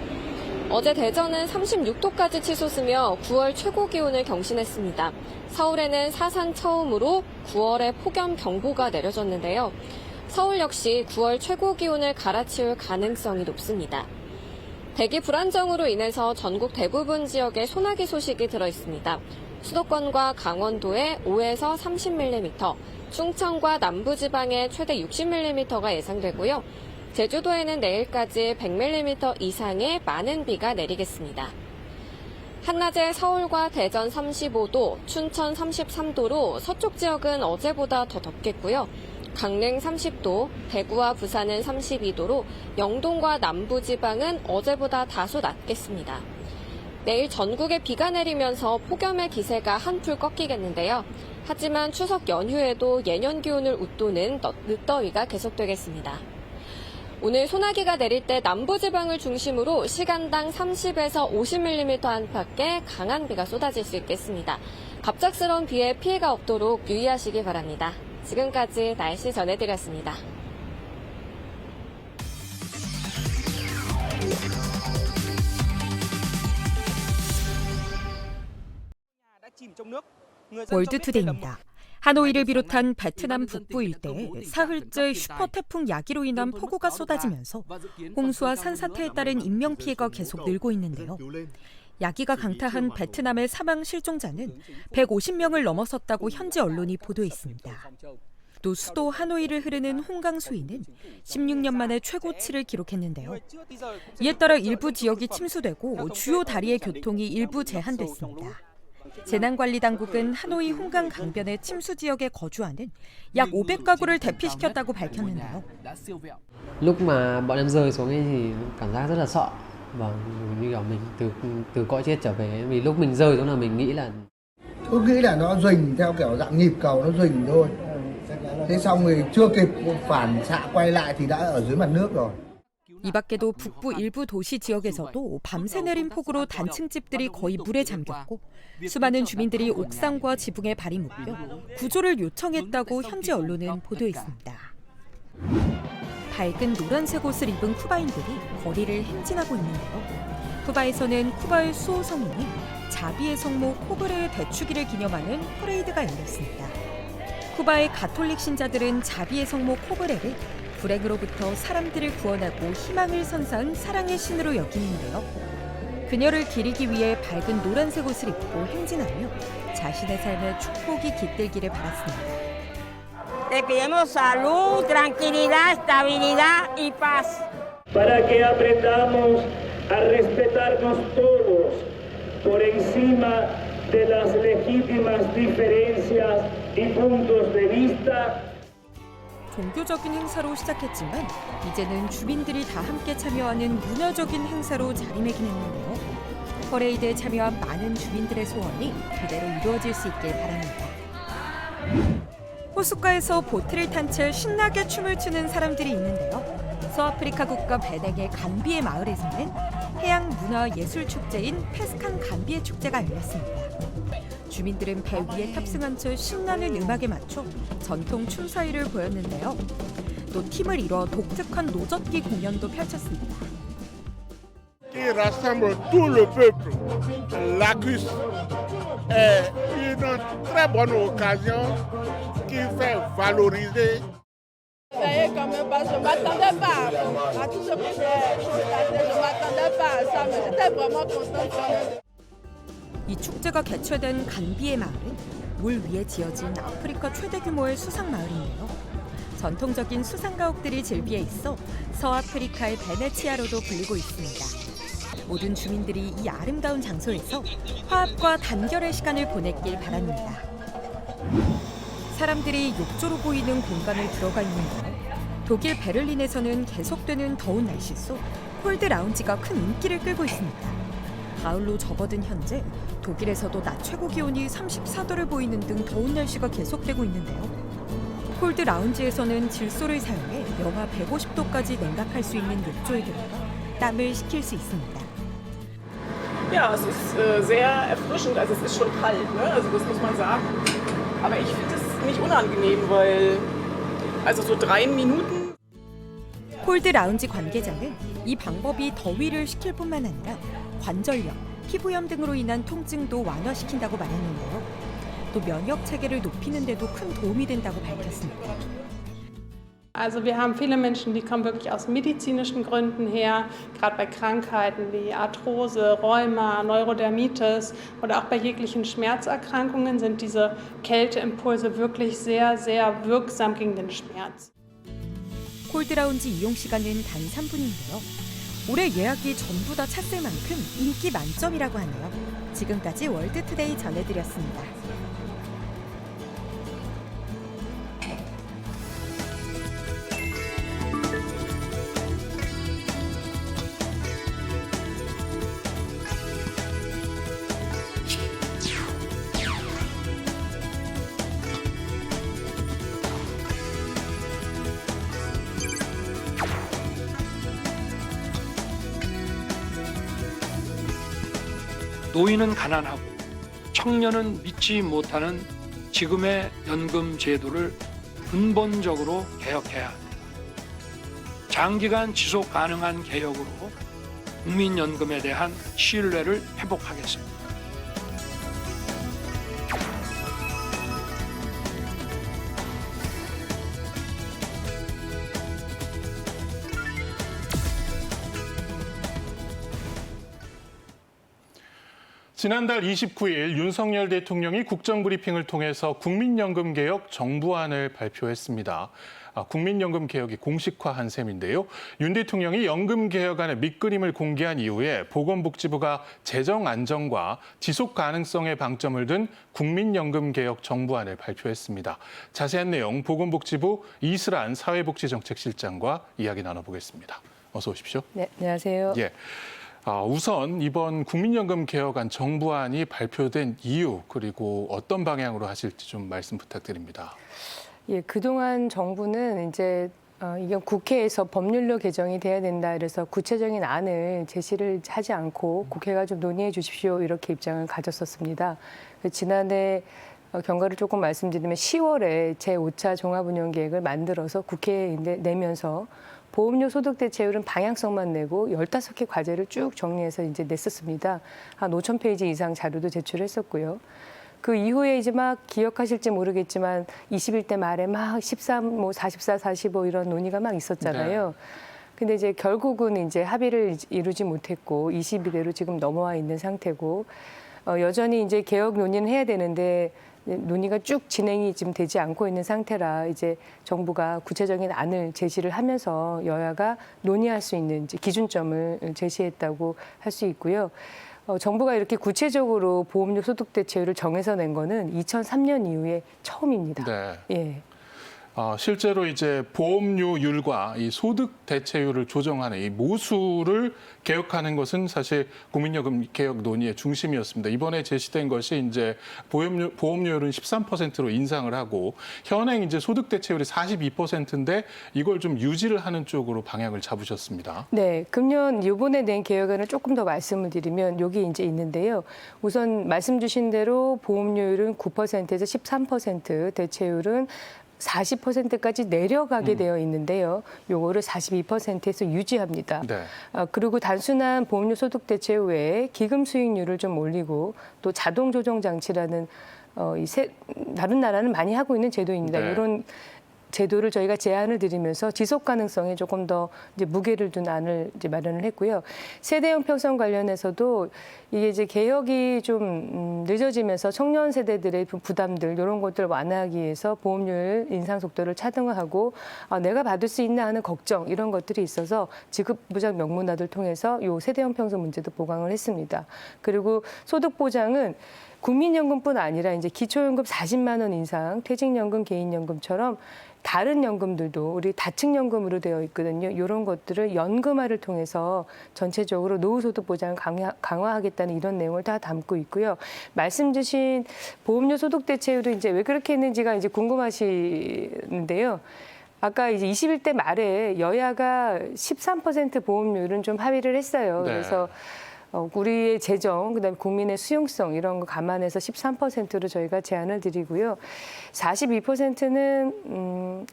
어제 대전은 36도까지 치솟으며 9월 최고 기온을 경신했습니다. 서울에는 사상 처음으로 9월에 폭염경보가 내려졌는데요. 서울 역시 9월 최고 기온을 갈아치울 가능성이 높습니다. 대기 불안정으로 인해서 전국 대부분 지역에 소나기 소식이 들어있습니다. 수도권과 강원도에 5에서 30mm, 충청과 남부지방에 최대 60mm가 예상되고요. 제주도에는 내일까지 100mm 이상의 많은 비가 내리겠습니다. 한낮에 서울과 대전 35도, 춘천 33도로 서쪽 지역은 어제보다 더 덥겠고요. 강릉 30도, 대구와 부산은 32도로 영동과 남부지방은 어제보다 다소 낮겠습니다. 내일 전국에 비가 내리면서 폭염의 기세가 한풀 꺾이겠는데요. 하지만 추석 연휴에도 예년 기온을 웃도는 늦더위가 계속되겠습니다. 오늘 소나기가 내릴 때 남부지방을 중심으로 시간당 30에서 50mm 안팎의 강한 비가 쏟아질 수 있겠습니다. 갑작스러운 비에 피해가 없도록 유의하시기 바랍니다. 지금까지 날씨 전해드렸습니다. 월드투데이입니다. 하노이를 비롯한 베트남 북부 일대에 사흘째 슈퍼태풍 야기로 인한 폭우가 쏟아지면서 홍수와 산사태에 따른 인명피해가 계속 늘고 있는데요. 야기가 강타한 베트남의 사망 실종자는 150명을 넘어섰다고 현지 언론이 보도했습니다. 또 수도 하노이를 흐르는 홍강 수위는 16년 만에 최고치를 기록했는데요. 이에 따라 일부 지역이 침수되고 주요 다리의 교통이 일부 제한됐습니다. 재난관리당국은 하노이 홍강 강변의 침수 지역에 거주하는 약 500가구를 대피시켰다고 밝혔는데요. Lúc mà bọn em rơi xuống ấy thì cảm giác rất là sợ. Vâng, như kiểu mình từ cõi chết trở về. Vì lúc mình rơi xuống là mình nghĩ là tôi nghĩ là nó rình theo kiểu dạng nhịp cầu, nó rình thôi. Thế xong rồi chưa kịp phản xạ quay lại thì đã ở dưới mặt nước rồi. 이 밖에도 북부 일부 도시 지역에서도 밤새 내린 폭우로 단층 집들이 거의 물에 잠겼고 수많은 주민들이 옥상과 지붕에 발이 묶여 구조를 요청했다고 현지 언론은 보도했습니다. 밝은 노란색 옷을 입은 쿠바인들이 거리를 행진하고 있는데요. 쿠바에서는 쿠바의 수호 성인이 자비의 성모 코브레의 대축일을 기념하는 퍼레이드가 열렸습니다. 쿠바의 가톨릭 신자들은 자비의 성모 코브레를 불행으로부터 사람들을 구원하고 희망을 선사한 사랑의 신으로 여기는데요. 그녀를 기리기 위해 밝은 노란색 옷을 입고 행진하며 자신의 삶에 축복이 깃들기를 바랐습니다. Te pedimos salud, tranquilidad, estabilidad y paz. Para que aprendamos a respetarnos todos por encima de las legítimas diferencias y puntos de vista. 종교적인 행사로 시작했지만 이제는 주민들이 다 함께 참여하는 문화적인 행사로 자리매김했는데요. 퍼레이드에 참여한 많은 주민들의 소원이 그대로 이루어질 수 있길 바랍니다. 호숫가에서 보트를 탄 채 신나게 춤을 추는 사람들이 있는데요. 서아프리카 국가 베냉의 간비의 마을에서는 해양 문화 예술 축제인 페스칸 간비의 축제가 열렸습니다. 주민들은 배 위에 탑승한 채 신나는 음악에 맞춰 전통 춤사위를 보였는데요. 또 팀을 이뤄 독특한 노젓기 공연도 펼쳤습니다. Qui rassemble tout le peuple. L'ACUS est une très bonne occasion qui fait valoriser. Ça y est, quand même, parce que je ne m'attendais pas à tout ce que j'ai constaté. Je ne m'attendais pas à ça, mais j'étais vraiment contente. 이 축제가 개최된 간비의 마을은 물 위에 지어진 아프리카 최대 규모의 수상 마을인데요. 전통적인 수상 가옥들이 즐비해 있어 서아프리카의 베네치아로도 불리고 있습니다. 모든 주민들이 이 아름다운 장소에서 화합과 단결의 시간을 보냈길 바랍니다. 사람들이 욕조로 보이는 공간을 들어가 있는데요. 독일 베를린에서는 계속되는 더운 날씨 속 콜드 라운지가 큰 인기를 끌고 있습니다. 가을로 접어든 현재 독일에서도 낮 최고 기온이 34도를 보이는 등 더운 날씨가 계속되고 있는데요. 콜드 라운지에서는 질소를 사용해 영하 150도까지 냉각할 수 있는 욕조에 들어가 땀을 식힐 수 있습니다. Ja, es ist sehr erfrischend. Also es ist schon kalt, ne? Also das muss man sagen. Aber ich finde es nicht unangenehm, weil also so 3 Minuten. 콜드 라운지 관계자는 이 방법이 더위를 식힐 뿐만 아니라 관절염, 피부염 등으로 인한 통증도 완화시킨다고 말했는데요. 또 면역 체계를 높이는 데도 큰 도움이 된다고 밝혔습니다. Also wir haben viele Menschen, die kommen wirklich aus medizinischen Gründen her, gerade bei Krankheiten wie Arthrose, Rheuma, Neurodermitis oder auch bei jeglichen Schmerzerkrankungen sind diese Kälteimpulse wirklich sehr, sehr wirksam gegen den Schmerz. 콜드 라운지 이용 시간은 단 3분인데요. 올해 예약이 전부 다 찼을 만큼 인기 만점이라고 하네요. 지금까지 월드투데이 전해드렸습니다. 노인은 가난하고 청년은 믿지 못하는 지금의 연금 제도를 근본적으로 개혁해야 합니다. 장기간 지속 가능한 개혁으로 국민연금에 대한 신뢰를 회복하겠습니다. 지난달 29일 윤석열 대통령이 국정브리핑을 통해서 국민연금 개혁 정부안을 발표했습니다. 국민연금 개혁이 공식화한 셈인데요. 윤 대통령이 연금 개혁안의 밑그림을 공개한 이후에 보건복지부가 재정 안정과 지속 가능성에 방점을 둔 국민연금 개혁 정부안을 발표했습니다. 자세한 내용 보건복지부 이슬한 사회복지정책실장과 이야기 나눠보겠습니다. 어서 오십시오. 네, 안녕하세요. 예. 우선 이번 국민연금 개혁안 정부안이 발표된 이유 그리고 어떤 방향으로 하실지 좀 말씀 부탁드립니다. 예, 그동안 정부는 이제 이게 국회에서 법률로 개정이 돼야 된다 그래서 구체적인 안을 제시를 하지 않고 국회가 좀 논의해 주십시오 이렇게 입장을 가졌었습니다. 지난해 경과를 조금 말씀드리면 10월에 제5차 종합운영계획을 만들어서 국회에 내면서 보험료 소득 대체율은 방향성만 내고 15개 과제를 쭉 정리해서 이제 냈었습니다. 한 5,000페이지 이상 자료도 제출했었고요. 그 이후에 이제 막 기억하실지 모르겠지만 21대 말에 막 13, 44, 45 이런 논의가 막 있었잖아요. 근데 이제 결국은 이제 합의를 이루지 못했고 22대로 지금 넘어와 있는 상태고 여전히 이제 개혁 논의는 해야 되는데 논의가 쭉 진행이 지금 되지 않고 있는 상태라 이제 정부가 구체적인 안을 제시를 하면서 여야가 논의할 수 있는 이제 기준점을 제시했다고 할 수 있고요. 정부가 이렇게 구체적으로 보험료 소득 대체율을 정해서 낸 거는 2003년 이후에 처음입니다. 네. 예. 실제로 이제 보험료율과 이 소득 대체율을 조정하는 이 모수를 개혁하는 것은 사실 국민연금 개혁 논의의 중심이었습니다. 이번에 제시된 것이 이제 보험료율은 13%로 인상을 하고 현행 이제 소득 대체율이 42%인데 이걸 좀 유지를 하는 쪽으로 방향을 잡으셨습니다. 네, 금년 이번에 낸 개혁안을 조금 더 말씀을 드리면 여기 이제 있는데요. 우선 말씀 주신 대로 보험료율은 9%에서 13%, 대체율은 40%까지 내려가게 되어 있는데요. 요거를 42%에서 유지합니다. 네. 그리고 단순한 보험료 소득 대체율 외에 기금 수익률을 좀 올리고 또 자동 조정 장치라는 다른 나라는 많이 하고 있는 제도입니다. 네. 이런 제도를 저희가 제안을 드리면서 지속 가능성에 조금 더 이제 무게를 둔 안을 이제 마련을 했고요. 세대 형평성 관련해서도 이게 이제 개혁이 좀 늦어지면서 청년 세대들의 부담들 이런 것들을 완화하기 위해서 보험료율 인상 속도를 차등화하고 내가 받을 수 있나 하는 걱정 이런 것들이 있어서 지급 보장 명문화를 통해서 요 세대 형평성 문제도 보강을 했습니다. 그리고 소득 보장은 국민연금뿐 아니라 이제 기초연금 40만 원 인상, 퇴직연금, 개인연금처럼 다른 연금들도 우리 다층연금으로 되어 있거든요. 이런 것들을 연금화를 통해서 전체적으로 노후소득 보장을 강화하겠다는 이런 내용을 다 담고 있고요. 말씀 주신 보험료 소득 대체율은 이제 왜 그렇게 했는지가 이제 궁금하시는데요. 아까 이제 21대 말에 여야가 13% 보험료율은 좀 합의를 했어요. 네. 그래서 우리의 재정, 그다음에 국민의 수용성 이런 거 감안해서 13%로 저희가 제안을 드리고요. 42%는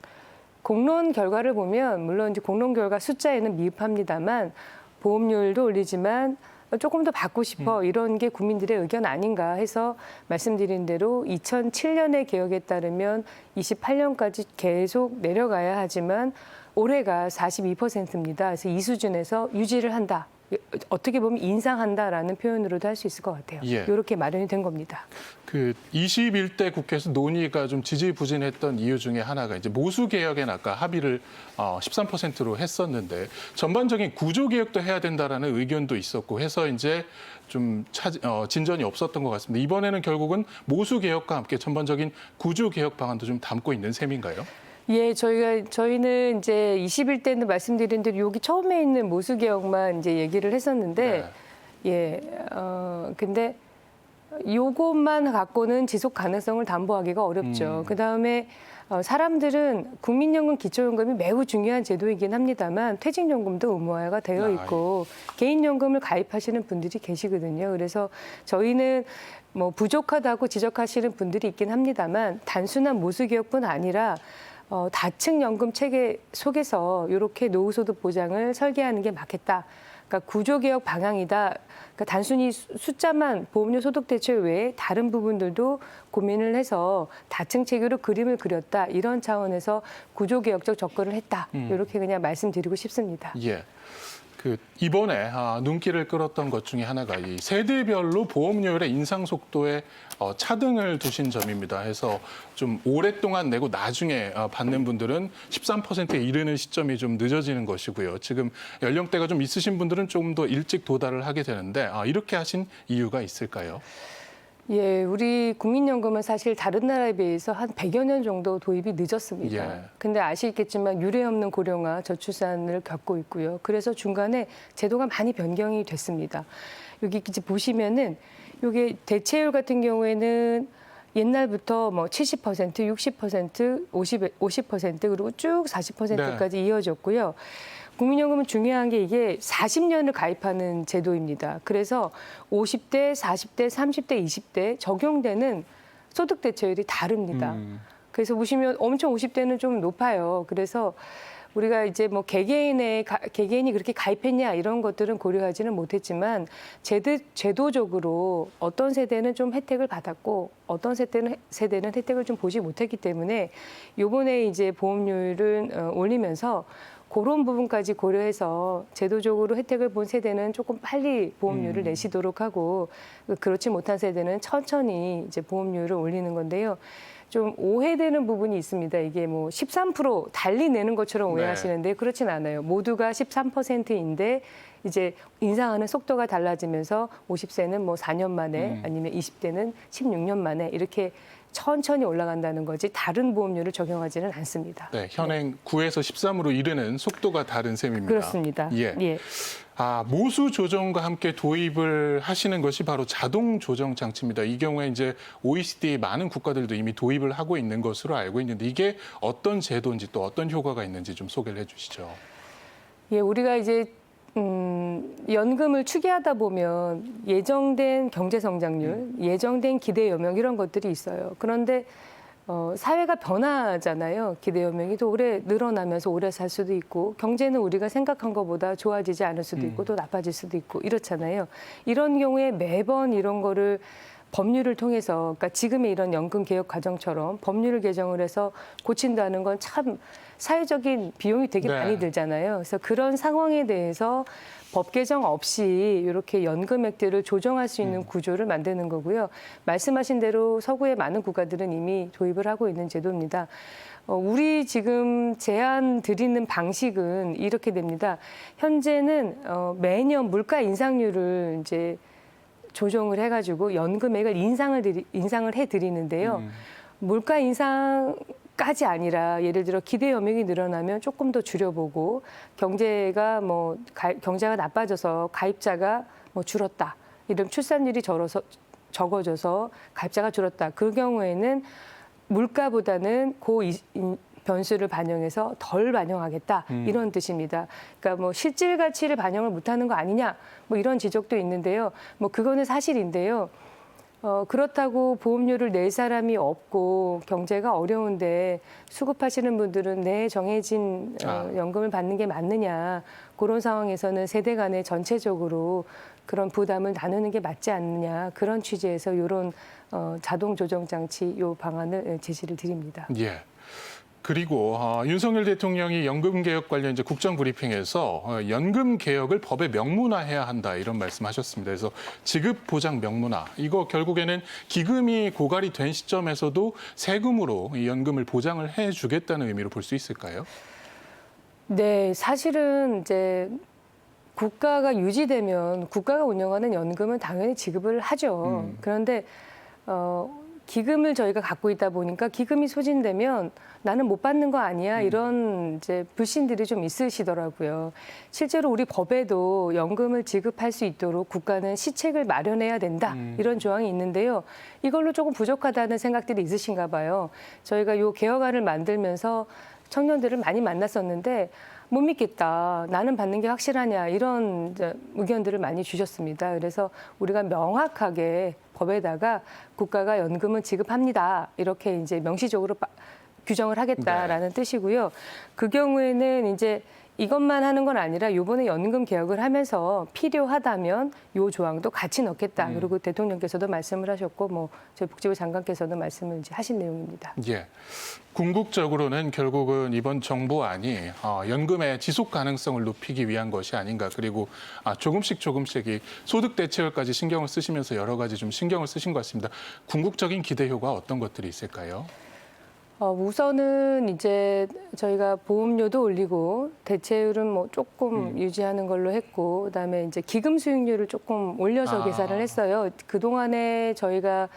공론 결과를 보면 물론 이제 공론 결과 숫자에는 미흡합니다만 보험료율도 올리지만 조금 더 받고 싶어 이런 게 국민들의 의견 아닌가 해서 말씀드린 대로 2007년의 개혁에 따르면 28년까지 계속 내려가야 하지만 올해가 42%입니다. 그래서 이 수준에서 유지를 한다. 어떻게 보면 인상한다라는 표현으로도 할 수 있을 것 같아요. 예. 이렇게 마련이 된 겁니다. 그 21대 국회에서 논의가 좀 지지부진했던 이유 중에 하나가 이제 모수 개혁엔 아까 합의를 13%로 했었는데 전반적인 구조 개혁도 해야 된다라는 의견도 있었고 해서 이제 좀 진전이 없었던 것 같습니다. 이번에는 결국은 모수 개혁과 함께 전반적인 구조 개혁 방안도 좀 담고 있는 셈인가요? 예, 저희는 이제 21대는 말씀드린 대로 여기 처음에 있는 모수 개혁만 이제 얘기를 했었는데, 예, 근데 요것만 갖고는 지속 가능성을 담보하기가 어렵죠. 그 다음에 사람들은 국민연금, 기초연금이 매우 중요한 제도이긴 합니다만 퇴직연금도 의무화가 되어 있고 개인연금을 가입하시는 분들이 계시거든요. 그래서 저희는 뭐 부족하다고 지적하시는 분들이 있긴 합니다만 단순한 모수 개혁뿐 아니라 다층 연금 체계 속에서 이렇게 노후소득 보장을 설계하는 게 맞겠다. 그러니까 구조개혁 방향이다. 그러니까 단순히 숫자만 보험료 소득 대체 외에 다른 부분들도 고민을 해서 다층 체계로 그림을 그렸다. 이런 차원에서 구조개혁적 접근을 했다. 이렇게 그냥 말씀드리고 싶습니다. 예. 그 이번에 눈길을 끌었던 것 중에 하나가 이 세대별로 보험료율의 인상 속도에 차등을 두신 점입니다. 해서 좀 오랫동안 내고 나중에 받는 분들은 13%에 이르는 시점이 좀 늦어지는 것이고요. 지금 연령대가 좀 있으신 분들은 조금 더 일찍 도달을 하게 되는데 이렇게 하신 이유가 있을까요? 예, 우리 국민연금은 사실 다른 나라에 비해서 한 100여 년 정도 도입이 늦었습니다. 예. 근데 아시겠지만 유례 없는 고령화, 저출산을 겪고 있고요. 그래서 중간에 제도가 많이 변경이 됐습니다. 여기 이제 보시면은 이게 대체율 같은 경우에는 옛날부터 뭐 70%, 60%, 50% 그리고 쭉 40%까지 이어졌고요. 국민연금은 중요한 게 이게 40년을 가입하는 제도입니다. 그래서 50대, 40대, 30대, 20대 적용되는 소득 대체율이 다릅니다. 그래서 보시면 엄청 50대는 좀 높아요. 그래서 우리가 이제 뭐 개개인이 그렇게 가입했냐 이런 것들은 고려하지는 못했지만 제도적으로 어떤 세대는 좀 혜택을 받았고 어떤 세대는 혜택을 좀 보지 못했기 때문에 이번에 이제 보험료율을 올리면서 그런 부분까지 고려해서 제도적으로 혜택을 본 세대는 조금 빨리 보험료를 내시도록 하고 그렇지 못한 세대는 천천히 이제 보험료를 올리는 건데요. 좀 오해되는 부분이 있습니다. 이게 뭐 13% 달리 내는 것처럼 오해하시는데 그렇진 않아요. 모두가 13%인데 이제 인상하는 속도가 달라지면서 50세는 뭐 4년 만에 아니면 20대는 16년 만에 이렇게 천천히 올라간다는 거지 다른 보험료를 적용하지는 않습니다. 네, 현행 9에서 13으로 이르는 속도가 다른 셈입니다. 그렇습니다. 예. 예. 모수 조정과 함께 도입을 하시는 것이 바로 자동 조정 장치입니다. 이 경우에 이제 OECD 많은 국가들도 이미 도입을 하고 있는 것으로 알고 있는데 이게 어떤 제도인지 또 어떤 효과가 있는지 좀 소개를 해주시죠. 예, 우리가 이제 연금을 추계하다 보면 예정된 경제 성장률, 예정된 기대 여명 이런 것들이 있어요. 그런데 사회가 변하잖아요. 기대 여명이 또 오래 늘어나면서 오래 살 수도 있고 경제는 우리가 생각한 것보다 좋아지지 않을 수도 있고 또 나빠질 수도 있고 이렇잖아요. 이런 경우에 매번 이런 거를 법률을 통해서 그러니까 지금의 이런 연금 개혁 과정처럼 법률을 개정을 해서 고친다는 건 참 사회적인 비용이 되게 많이 들잖아요. 그래서 그런 상황에 대해서 법 개정 없이 이렇게 연금액들을 조정할 수 있는 구조를 만드는 거고요. 말씀하신 대로 서구의 많은 국가들은 이미 도입을 하고 있는 제도입니다. 우리 지금 제안 드리는 방식은 이렇게 됩니다. 현재는 매년 물가 인상률을 이제 조정을 해가지고 연금액을 인상을 해드리는데요. 물가 인상까지 아니라 예를 들어 기대 여명이 늘어나면 조금 더 줄여보고 경제가 나빠져서 가입자가 뭐 줄었다. 이런 출산율이 적어져서 가입자가 줄었다. 그 경우에는 물가보다는 변수를 반영해서 덜 반영하겠다 이런 뜻입니다. 그러니까 뭐 실질 가치를 반영을 못하는 거 아니냐 뭐 이런 지적도 있는데요. 뭐 그거는 사실인데요. 그렇다고 보험료를 낼 사람이 없고 경제가 어려운데 수급하시는 분들은 내 정해진 연금을 받는 게 맞느냐. 그런 상황에서는 세대 간에 전체적으로 그런 부담을 나누는 게 맞지 않느냐. 그런 취지에서 이런 자동 조정 장치 요 방안을 제시를 드립니다. 예. 그리고 윤석열 대통령이 연금 개혁 관련 이제 국정 브리핑에서 연금 개혁을 법에 명문화해야 한다 이런 말씀하셨습니다. 그래서 지급 보장 명문화 이거 결국에는 기금이 고갈이 된 시점에서도 세금으로 이 연금을 보장을 해주겠다는 의미로 볼 수 있을까요? 네, 사실은 이제 국가가 유지되면 국가가 운영하는 연금은 당연히 지급을 하죠. 그런데 기금을 저희가 갖고 있다 보니까 기금이 소진되면 나는 못 받는 거 아니야 이런 이제 불신들이 좀 있으시더라고요. 실제로 우리 법에도 연금을 지급할 수 있도록 국가는 시책을 마련해야 된다 이런 조항이 있는데요. 이걸로 조금 부족하다는 생각들이 있으신가 봐요. 저희가 요 개혁안을 만들면서 청년들을 많이 만났었는데 못 믿겠다. 나는 받는 게 확실하냐. 이런 이제 의견들을 많이 주셨습니다. 그래서 우리가 명확하게 법에다가 국가가 연금을 지급합니다. 이렇게 이제 명시적으로 규정을 하겠다라는 뜻이고요. 그 경우에는 이제 이것만 하는 건 아니라 이번에 연금 개혁을 하면서 필요하다면 이 조항도 같이 넣겠다. 그리고 대통령께서도 말씀을 하셨고 뭐 저희 복지부 장관께서도 말씀을 이제 하신 내용입니다. 예. 궁극적으로는 결국은 이번 정부안이 연금의 지속 가능성을 높이기 위한 것이 아닌가. 그리고 조금씩 이 소득 대체율까지 신경을 쓰시면서 여러 가지 좀 신경을 쓰신 것 같습니다. 궁극적인 기대 효과 어떤 것들이 있을까요? 우선은 이제 저희가 보험료도 올리고 대체율은 뭐 조금 유지하는 걸로 했고 그다음에 이제 기금 수익률을 조금 올려서 계산을 했어요. 그동안에 저희가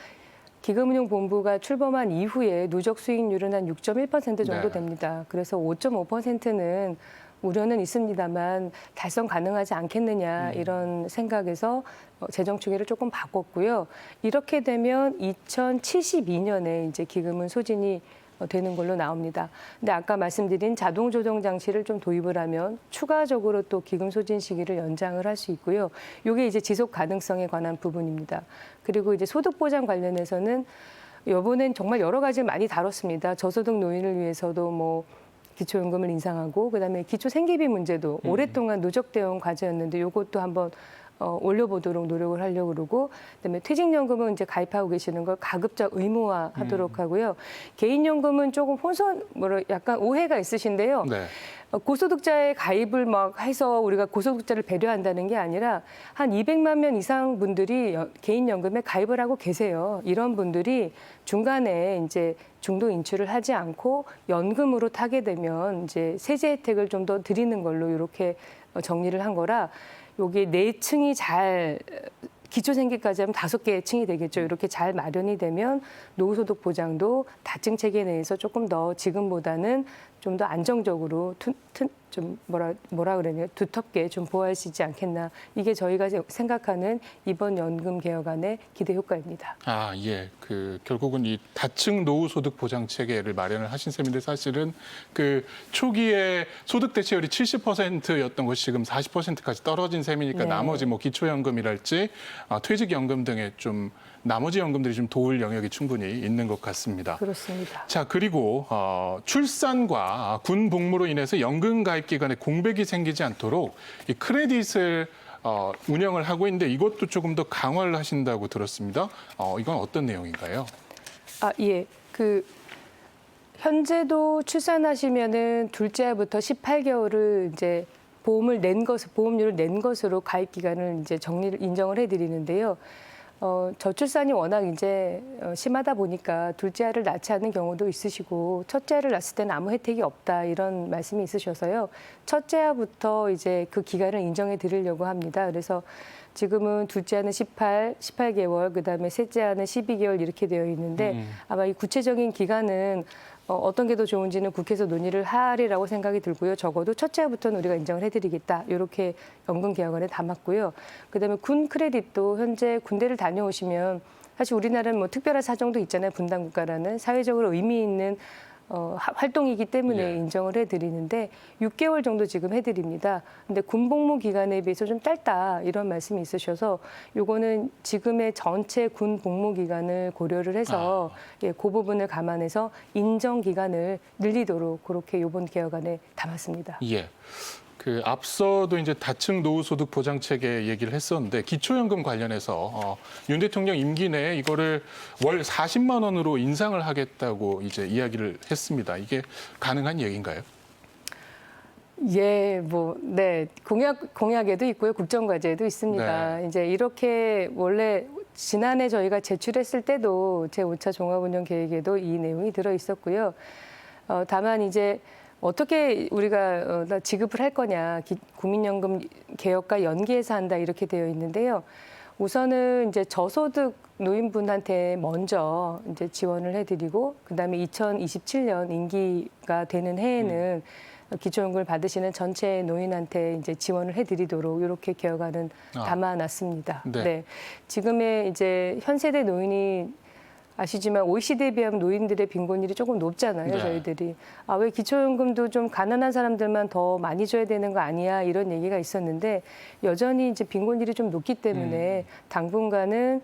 기금운용본부가 출범한 이후에 누적 수익률은 한 6.1% 정도 됩니다. 그래서 5.5%는 우려는 있습니다만 달성 가능하지 않겠느냐 이런 생각에서 재정 추계를 조금 바꿨고요. 이렇게 되면 2072년에 이제 기금은 소진이 되는 걸로 나옵니다. 근데 아까 말씀드린 자동 조정 장치를 좀 도입을 하면 추가적으로 또 기금 소진 시기를 연장을 할 수 있고요. 이게 이제 지속 가능성에 관한 부분입니다. 그리고 이제 소득 보장 관련해서는 이번엔 정말 여러 가지를 많이 다뤘습니다. 저소득 노인을 위해서도 뭐 기초연금을 인상하고 그다음에 기초 생계비 문제도 오랫동안 누적되어 온 과제였는데 이것도 한번 올려보도록 노력을 하려고 그러고 그다음에 퇴직연금은 이제 가입하고 계시는 걸 가급적 의무화하도록 하고요. 개인연금은 조금 약간 오해가 있으신데요. 네. 고소득자의 가입을 막 해서 우리가 고소득자를 배려한다는 게 아니라 한 200만 명 이상 분들이 개인연금에 가입을 하고 계세요. 이런 분들이 중간에 이제 중도 인출을 하지 않고 연금으로 타게 되면 이제 세제 혜택을 좀 더 드리는 걸로 이렇게 정리를 한 거라 여기 4층이 잘 기초생계까지 하면 5개의 층이 되겠죠. 이렇게 잘 마련이 되면 노후소득 보장도 다층 체계 내에서 조금 더 지금보다는 좀 더 안정적으로 좀 뭐라 그러냐 두텁게 좀 보호하시지 않겠나. 이게 저희가 생각하는 이번 연금 개혁안의 기대 효과입니다. 예. 결국은 이 다층 노후소득 보장 체계를 마련을 하신 셈인데 사실은 초기에 소득 대체율이 70%였던 것이 지금 40%까지 떨어진 셈이니까 네. 나머지 뭐 기초연금이랄지 퇴직연금 등의 좀 나머지 연금들이 좀 도울 영역이 충분히 있는 것 같습니다. 그렇습니다. 자, 그리고 출산과 군 복무로 인해서 연금 가입 기간에 공백이 생기지 않도록 이 크레딧을 운영을 하고 있는데 이것도 조금 더 강화를 하신다고 들었습니다. 이건 어떤 내용인가요? 예. 현재도 출산하시면은 둘째부터 18개월을 이제 보험료를 낸 것으로 가입 기간을 이제 인정을 해드리는데요. 저출산이 워낙 이제 심하다 보니까 둘째 아이를 낳지 않는 경우도 있으시고 첫째 아이를 낳았을 때는 아무 혜택이 없다 이런 말씀이 있으셔서요. 첫째 아부터 이제 그 기간을 인정해 드리려고 합니다. 그래서 지금은 둘째 아는 18개월, 그다음에 셋째 아는 12개월 이렇게 되어 있는데 아마 이 구체적인 기간은 어떤 게 더 좋은지는 국회에서 논의를 하리라고 생각이 들고요. 적어도 첫째 아부터는 우리가 인정을 해드리겠다. 이렇게 연금 개혁안에 담았고요. 그다음에 군 크레딧도 현재 군대를 다녀오시면 사실 우리나라는 뭐 특별한 사정도 있잖아요. 분단 국가라는 사회적으로 의미 있는 활동이기 때문에 인정을 해드리는데 6개월 정도 지금 해드립니다. 근데 군 복무 기간에 비해서 좀 짧다 이런 말씀이 있으셔서 요거는 지금의 전체 군 복무 기간을 고려를 해서 그 부분을 감안해서 인정 기간을 늘리도록 그렇게 이번 개혁안에 담았습니다. 예. 그 앞서도 이제 다층 노후소득 보장 체계 얘기를 했었는데 기초연금 관련해서 윤 대통령 임기 내에 이거를 월 40만 원으로 인상을 하겠다고 이제 이야기를 했습니다. 이게 가능한 얘기인가요? 예, 네, 공약에도 있고요, 국정과제에도 있습니다. 네. 이제 이렇게 원래 지난해 저희가 제출했을 때도 제5차 종합운영계획에도 이 내용이 들어 있었고요. 다만 이제 어떻게 우리가 지급을 할 거냐, 국민연금 개혁과 연계해서 한다 이렇게 되어 있는데요. 우선은 이제 저소득 노인분한테 먼저 이제 지원을 해드리고, 그다음에 2027년 임기가 되는 해에는 기초연금을 받으시는 전체 노인한테 이제 지원을 해드리도록 이렇게 개혁안은 담아놨습니다. 네. 지금의 이제 현 세대 노인이 아시지만 OECD에 비하면 노인들의 빈곤율이 조금 높잖아요, 네. 저희들이. 왜 기초연금도 좀 가난한 사람들만 더 많이 줘야 되는 거 아니야, 이런 얘기가 있었는데 여전히 이제 빈곤율이 좀 높기 때문에 당분간은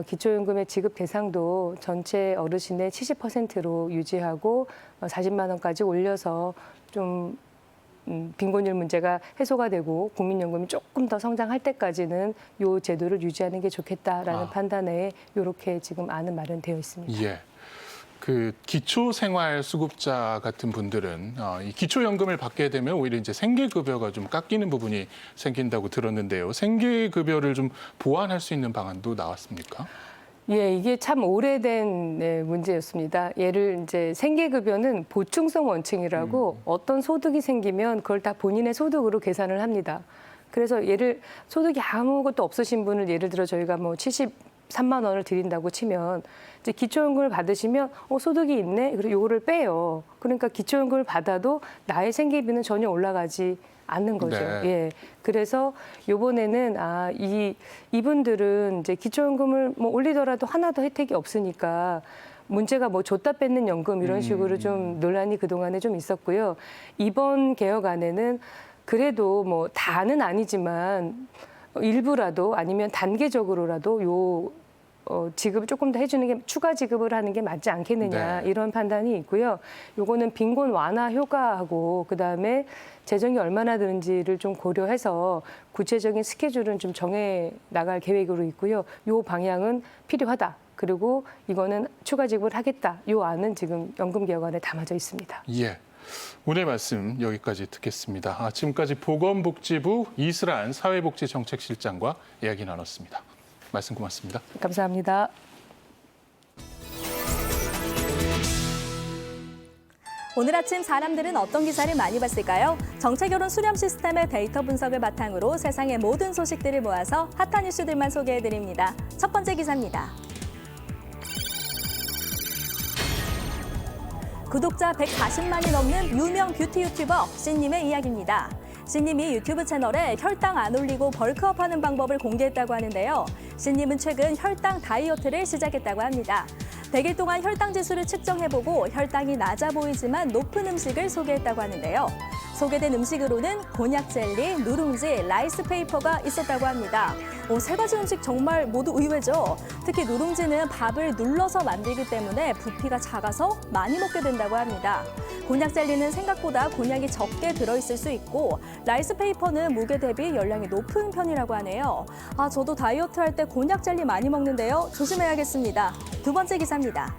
기초연금의 지급 대상도 전체 어르신의 70%로 유지하고 40만 원까지 올려서 좀 빈곤율 문제가 해소가 되고 국민연금이 조금 더 성장할 때까지는 이 제도를 유지하는 게 좋겠다라는 판단에 이렇게 지금 안은 마련되어 있습니다. 예. 그 기초생활수급자 같은 분들은 이 기초연금을 받게 되면 오히려 이제 생계급여가 좀 깎이는 부분이 생긴다고 들었는데요. 생계급여를 좀 보완할 수 있는 방안도 나왔습니까? 예, 이게 참 오래된 문제였습니다. 얘를 이제 생계급여는 보충성 원칙이라고 어떤 소득이 생기면 그걸 다 본인의 소득으로 계산을 합니다. 그래서 소득이 아무것도 없으신 분을 예를 들어 저희가 73만 원을 드린다고 치면 이제 기초연금을 받으시면 소득이 있네, 그리고 요거를 빼요. 그러니까 기초연금을 받아도 나의 생계비는 전혀 올라가지 않는 거죠. 네. 예. 그래서 요번에는 이분들은 이제 기초연금을 올리더라도 하나도 혜택이 없으니까 문제가 줬다 뺏는 연금 이런 식으로 좀 논란이 그동안에 좀 있었고요. 이번 개혁안에는 그래도 다는 아니지만 일부라도 아니면 단계적으로라도 지급을 조금 더 해주는 게 추가 지급을 하는 게 맞지 않겠느냐, 이런 판단이 있고요. 요거는 빈곤 완화 효과하고 그다음에 재정이 얼마나 드는지를 좀 고려해서 구체적인 스케줄은 좀 정해 나갈 계획으로 있고요. 요 방향은 필요하다. 그리고 이거는 추가 지급을 하겠다. 요 안은 지금 연금 개혁안에 담아져 있습니다. 예. 오늘 말씀 여기까지 듣겠습니다. 지금까지 보건복지부 이슬한 사회복지정책실장과 이야기 나눴습니다. 말씀 고맙습니다. 감사합니다. 오늘 아침 사람들은 어떤 기사를 많이 봤을까요? 정체결혼 수렴 시스템의 데이터 분석을 바탕으로 세상의 모든 소식들을 모아서 핫한 이슈들만 소개해드립니다. 첫 번째 기사입니다. 구독자 140만이 넘는 유명 뷰티 유튜버 씨님의 이야기입니다. 씨님이 유튜브 채널에 혈당 안 올리고 벌크업하는 방법을 공개했다고 하는데요. 씨님은 최근 혈당 다이어트를 시작했다고 합니다. 100일 동안 혈당 지수를 측정해보고 혈당이 낮아 보이지만 높은 음식을 소개했다고 하는데요. 소개된 음식으로는 곤약 젤리, 누룽지, 라이스 페이퍼가 있었다고 합니다. 세 가지 음식 정말 모두 의외죠. 특히 누룽지는 밥을 눌러서 만들기 때문에 부피가 작아서 많이 먹게 된다고 합니다. 곤약 젤리는 생각보다 곤약이 적게 들어있을 수 있고 라이스 페이퍼는 무게 대비 열량이 높은 편이라고 하네요. 저도 다이어트 할 때 곤약 젤리 많이 먹는데요. 조심해야겠습니다. 두 번째 기사입니다.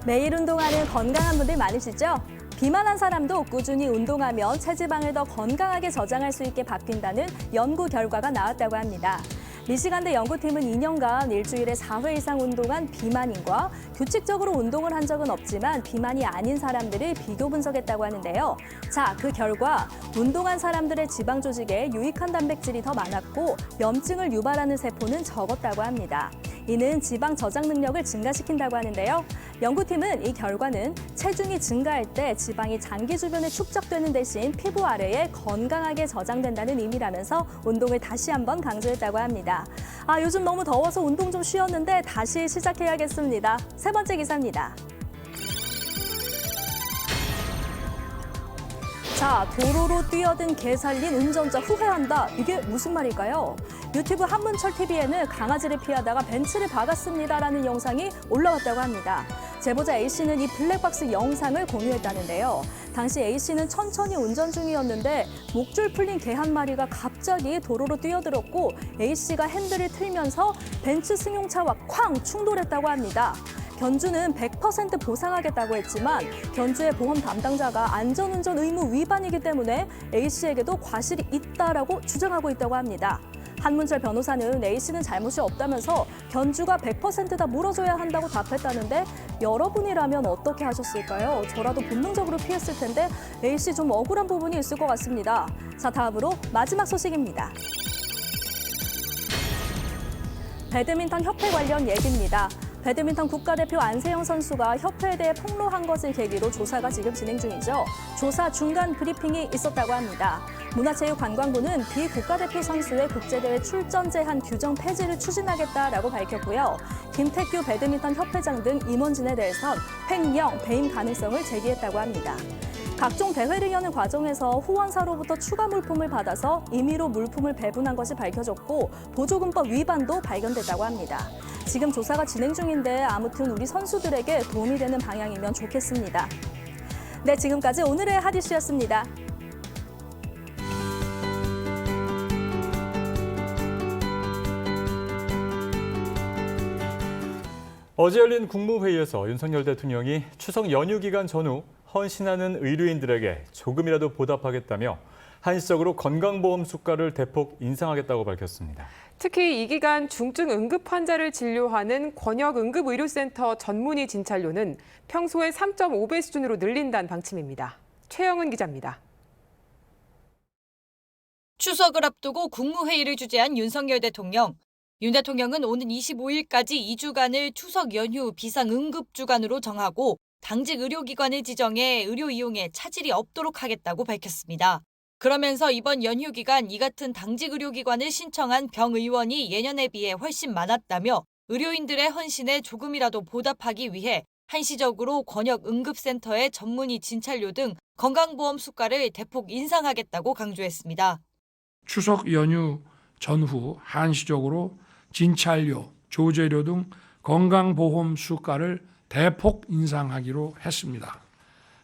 매일 운동하는 건강한 분들 많으시죠? 비만한 사람도 꾸준히 운동하면 체지방을 더 건강하게 저장할 수 있게 바뀐다는 연구 결과가 나왔다고 합니다. 미시간대 연구팀은 2년간 일주일에 4회 이상 운동한 비만인과 규칙적으로 운동을 한 적은 없지만 비만이 아닌 사람들을 비교 분석했다고 하는데요. 그 결과 운동한 사람들의 지방 조직에 유익한 단백질이 더 많았고 염증을 유발하는 세포는 적었다고 합니다. 이는 지방 저장 능력을 증가시킨다고 하는데요. 연구팀은 이 결과는 체중이 증가할 때 지방이 장기 주변에 축적되는 대신 피부 아래에 건강하게 저장된다는 의미라면서 운동을 다시 한번 강조했다고 합니다. 요즘 너무 더워서 운동 좀 쉬었는데 다시 시작해야겠습니다. 세 번째 기사입니다. 자, 도로로 뛰어든 개 살린 운전자 후회한다. 이게 무슨 말일까요? 유튜브 한문철 TV에는 강아지를 피하다가 벤츠를 박았습니다라는 영상이 올라왔다고 합니다. 제보자 A씨는 이 블랙박스 영상을 공유했다는데요. 당시 A씨는 천천히 운전 중이었는데 목줄 풀린 개 한 마리가 갑자기 도로로 뛰어들었고 A씨가 핸들을 틀면서 벤츠 승용차와 쾅 충돌했다고 합니다. 견주는 100% 보상하겠다고 했지만 견주의 보험 담당자가 안전운전 의무 위반이기 때문에 A씨에게도 과실이 있다라고 주장하고 있다고 합니다. 한문철 변호사는 A씨는 잘못이 없다면서 견주가 100% 다 물어줘야 한다고 답했다는데 여러분이라면 어떻게 하셨을까요? 저라도 본능적으로 피했을 텐데 A씨 좀 억울한 부분이 있을 것 같습니다. 자, 다음으로 마지막 소식입니다. 배드민턴 협회 관련 얘기입니다. 배드민턴 국가대표 안세영 선수가 협회에 대해 폭로한 것을 계기로 조사가 지금 진행 중이죠. 조사 중간 브리핑이 있었다고 합니다. 문화체육관광부는 비국가대표 선수의 국제대회 출전 제한 규정 폐지를 추진하겠다라고 밝혔고요. 김태규 배드민턴 협회장 등 임원진에 대해선 횡령, 배임 가능성을 제기했다고 합니다. 각종 대회를 여는 과정에서 후원사로부터 추가 물품을 받아서 임의로 물품을 배분한 것이 밝혀졌고 보조금법 위반도 발견됐다고 합니다. 지금 조사가 진행 중인데 아무튼 우리 선수들에게 도움이 되는 방향이면 좋겠습니다. 네, 지금까지 오늘의 핫 이슈였습니다. 어제 열린 국무회의에서 윤석열 대통령이 추석 연휴 기간 전후 헌신하는 의료인들에게 조금이라도 보답하겠다며 한시적으로 건강보험 수가를 대폭 인상하겠다고 밝혔습니다. 특히 이 기간 중증 응급 환자를 진료하는 권역응급의료센터 전문의 진찰료는 평소의 3.5배 수준으로 늘린다는 방침입니다. 최영은 기자입니다. 추석을 앞두고 국무회의를 주재한 윤석열 대통령. 윤 대통령은 오는 25일까지 2주간을 추석 연휴 비상응급주간으로 정하고 당직 의료기관을 지정해 의료 이용에 차질이 없도록 하겠다고 밝혔습니다. 그러면서 이번 연휴 기간 이 같은 당직 의료기관을 신청한 병의원이 예년에 비해 훨씬 많았다며 의료인들의 헌신에 조금이라도 보답하기 위해 한시적으로 권역응급센터의 전문의 진찰료 등 건강보험 수가를 대폭 인상하겠다고 강조했습니다. 추석 연휴 전후 한시적으로 진찰료, 조제료 등 건강보험 수가를 대폭 인상하기로 했습니다.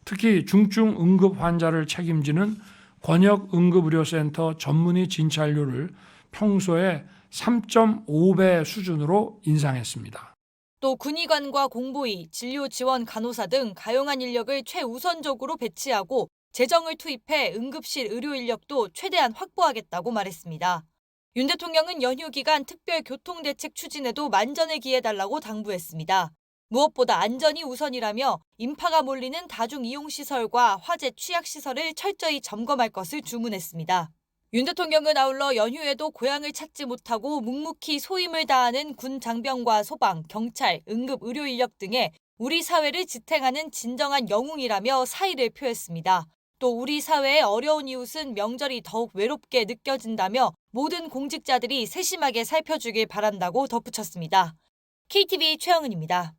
특히 중증 응급 환자를 책임지는 권역응급의료센터 전문의 진찰료를 평소에 3.5배 수준으로 인상했습니다. 또 군의관과 공보의, 진료지원 간호사 등 가용한 인력을 최우선적으로 배치하고 재정을 투입해 응급실 의료 인력도 최대한 확보하겠다고 말했습니다. 윤 대통령은 연휴 기간 특별 교통대책 추진에도 만전을 기해달라고 당부했습니다. 무엇보다 안전이 우선이라며 인파가 몰리는 다중이용시설과 화재 취약시설을 철저히 점검할 것을 주문했습니다. 윤 대통령은 아울러 연휴에도 고향을 찾지 못하고 묵묵히 소임을 다하는 군 장병과 소방, 경찰, 응급의료인력 등의 우리 사회를 지탱하는 진정한 영웅이라며 사의를 표했습니다. 또 우리 사회의 어려운 이웃은 명절이 더욱 외롭게 느껴진다며 모든 공직자들이 세심하게 살펴주길 바란다고 덧붙였습니다. KTV 최영은입니다.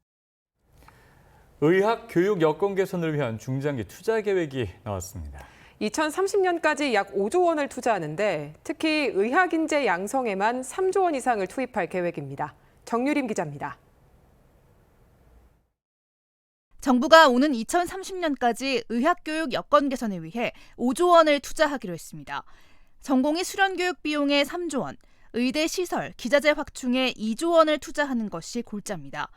의학 교육 여건 개선을 위한 중장기 투자 계획이 나왔습니다. 2030년까지 약 5조 원을 투자하는데 특히 의학인재 양성에만 3조 원 이상을 투입할 계획입니다. 정유림 기자입니다. 정부가 오는 2030년까지 의학교육 여건 개선을 위해 5조 원을 투자하기로 했습니다. 전공의 수련교육 비용에 3조 원, 의대 시설, 기자재 확충에 2조 원을 투자하는 것이 골자입니다.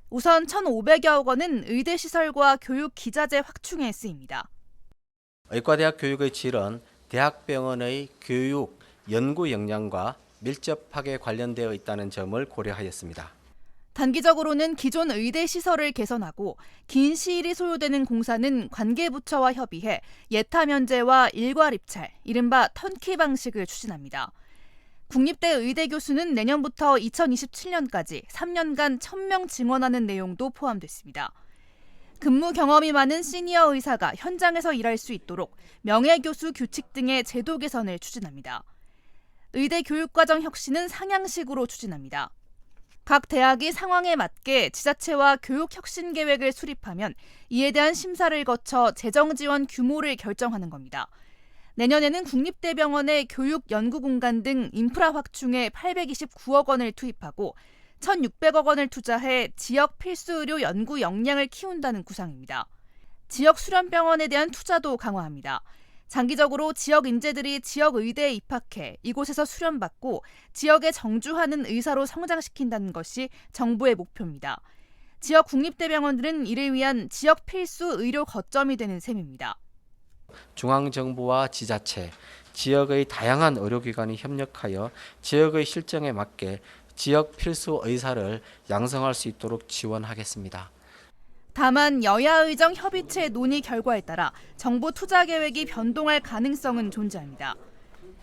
우선 1,500여억 원은 의대 시설과 교육 기자재 확충에 쓰입니다. 의과대학 교육의 질은 대학병원의 교육, 연구 역량과 밀접하게 관련되어 있다는 점을 고려하였습니다. 단기적으로는 기존 의대 시설을 개선하고 긴 시일이 소요되는 공사는 관계부처와 협의해 예타 면제와 일괄 입찰, 이른바 턴키 방식을 추진합니다. 국립대 의대 교수는 내년부터 2027년까지 3년간 1,000명 증원하는 내용도 포함됐습니다. 근무 경험이 많은 시니어 의사가 현장에서 일할 수 있도록 명예교수 규칙 등의 제도 개선을 추진합니다. 의대 교육과정 혁신은 상향식으로 추진합니다. 각 대학이 상황에 맞게 지자체와 교육 혁신 계획을 수립하면 이에 대한 심사를 거쳐 재정 지원 규모를 결정하는 겁니다. 내년에는 국립대병원의 교육 연구 공간 등 인프라 확충에 829억 원을 투입하고 1,600억 원을 투자해 지역 필수 의료 연구 역량을 키운다는 구상입니다. 지역 수련병원에 대한 투자도 강화합니다. 장기적으로 지역 인재들이 지역 의대에 입학해 이곳에서 수련받고 지역에 정주하는 의사로 성장시킨다는 것이 정부의 목표입니다. 지역 국립대병원들은 이를 위한 지역 필수 의료 거점이 되는 셈입니다. 중앙정부와 지자체, 지역의 다양한 의료기관이 협력하여 지역의 실정에 맞게 지역 필수 의사를 양성할 수 있도록 지원하겠습니다. 다만 여야의정 협의체 논의 결과에 따라 정부 투자 계획이 변동할 가능성은 존재합니다.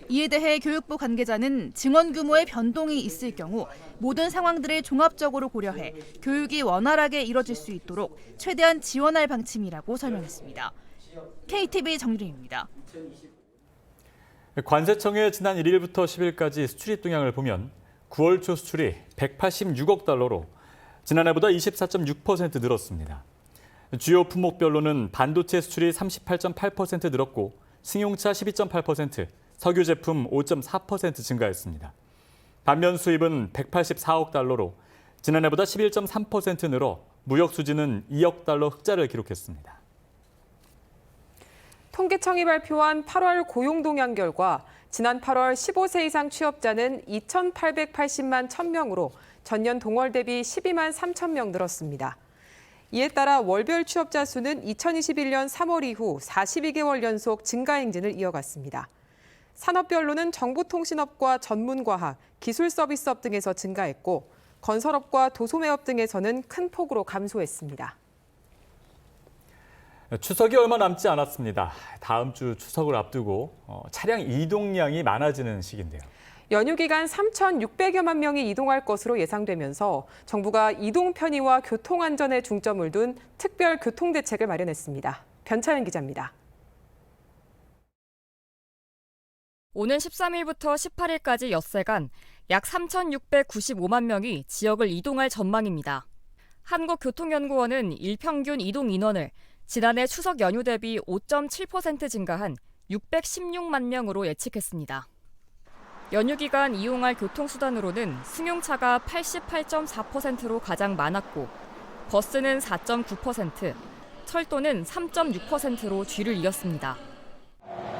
이에 대해 교육부 관계자는 증원 규모의 변동이 있을 경우 모든 상황들을 종합적으로 고려해 교육이 원활하게 이뤄질 수 있도록 최대한 지원할 방침이라고 설명했습니다. KTV 정유리입니다. 관세청의 지난 1일부터 10일까지 수출입 동향을 보면 9월 초 수출이 186억 달러로 지난해보다 24.6% 늘었습니다. 주요 품목별로는 반도체 수출이 38.8% 늘었고 승용차 12.8%, 석유 제품 5.4% 증가했습니다. 반면 수입은 184억 달러로 지난해보다 11.3% 늘어 무역 수지는 2억 달러 흑자를 기록했습니다. 통계청이 발표한 8월 고용 동향 결과 지난 8월 15세 이상 취업자는 2,880만 1,000명으로 전년 동월 대비 12만 3천 명 늘었습니다. 이에 따라 월별 취업자 수는 2021년 3월 이후 42개월 연속 증가 행진을 이어갔습니다. 산업별로는 정보통신업과 전문과학, 기술서비스업 등에서 증가했고 건설업과 도소매업 등에서는 큰 폭으로 감소했습니다. 추석이 얼마 남지 않았습니다. 다음 주 추석을 앞두고 차량 이동량이 많아지는 시기인데요. 연휴 기간 3,600여만 명이 이동할 것으로 예상되면서 정부가 이동 편의와 교통 안전에 중점을 둔 특별 교통 대책을 마련했습니다. 변차연 기자입니다. 오는 13일부터 18일까지 엿새간 약 3,695만 명이 지역을 이동할 전망입니다. 한국교통연구원은 일평균 이동 인원을 지난해 추석 연휴 대비 5.7% 증가한 616만 명으로 예측했습니다. 연휴 기간 이용할 교통수단으로는 승용차가 88.4%로 가장 많았고 버스는 4.9%, 철도는 3.6%로 뒤를 이었습니다.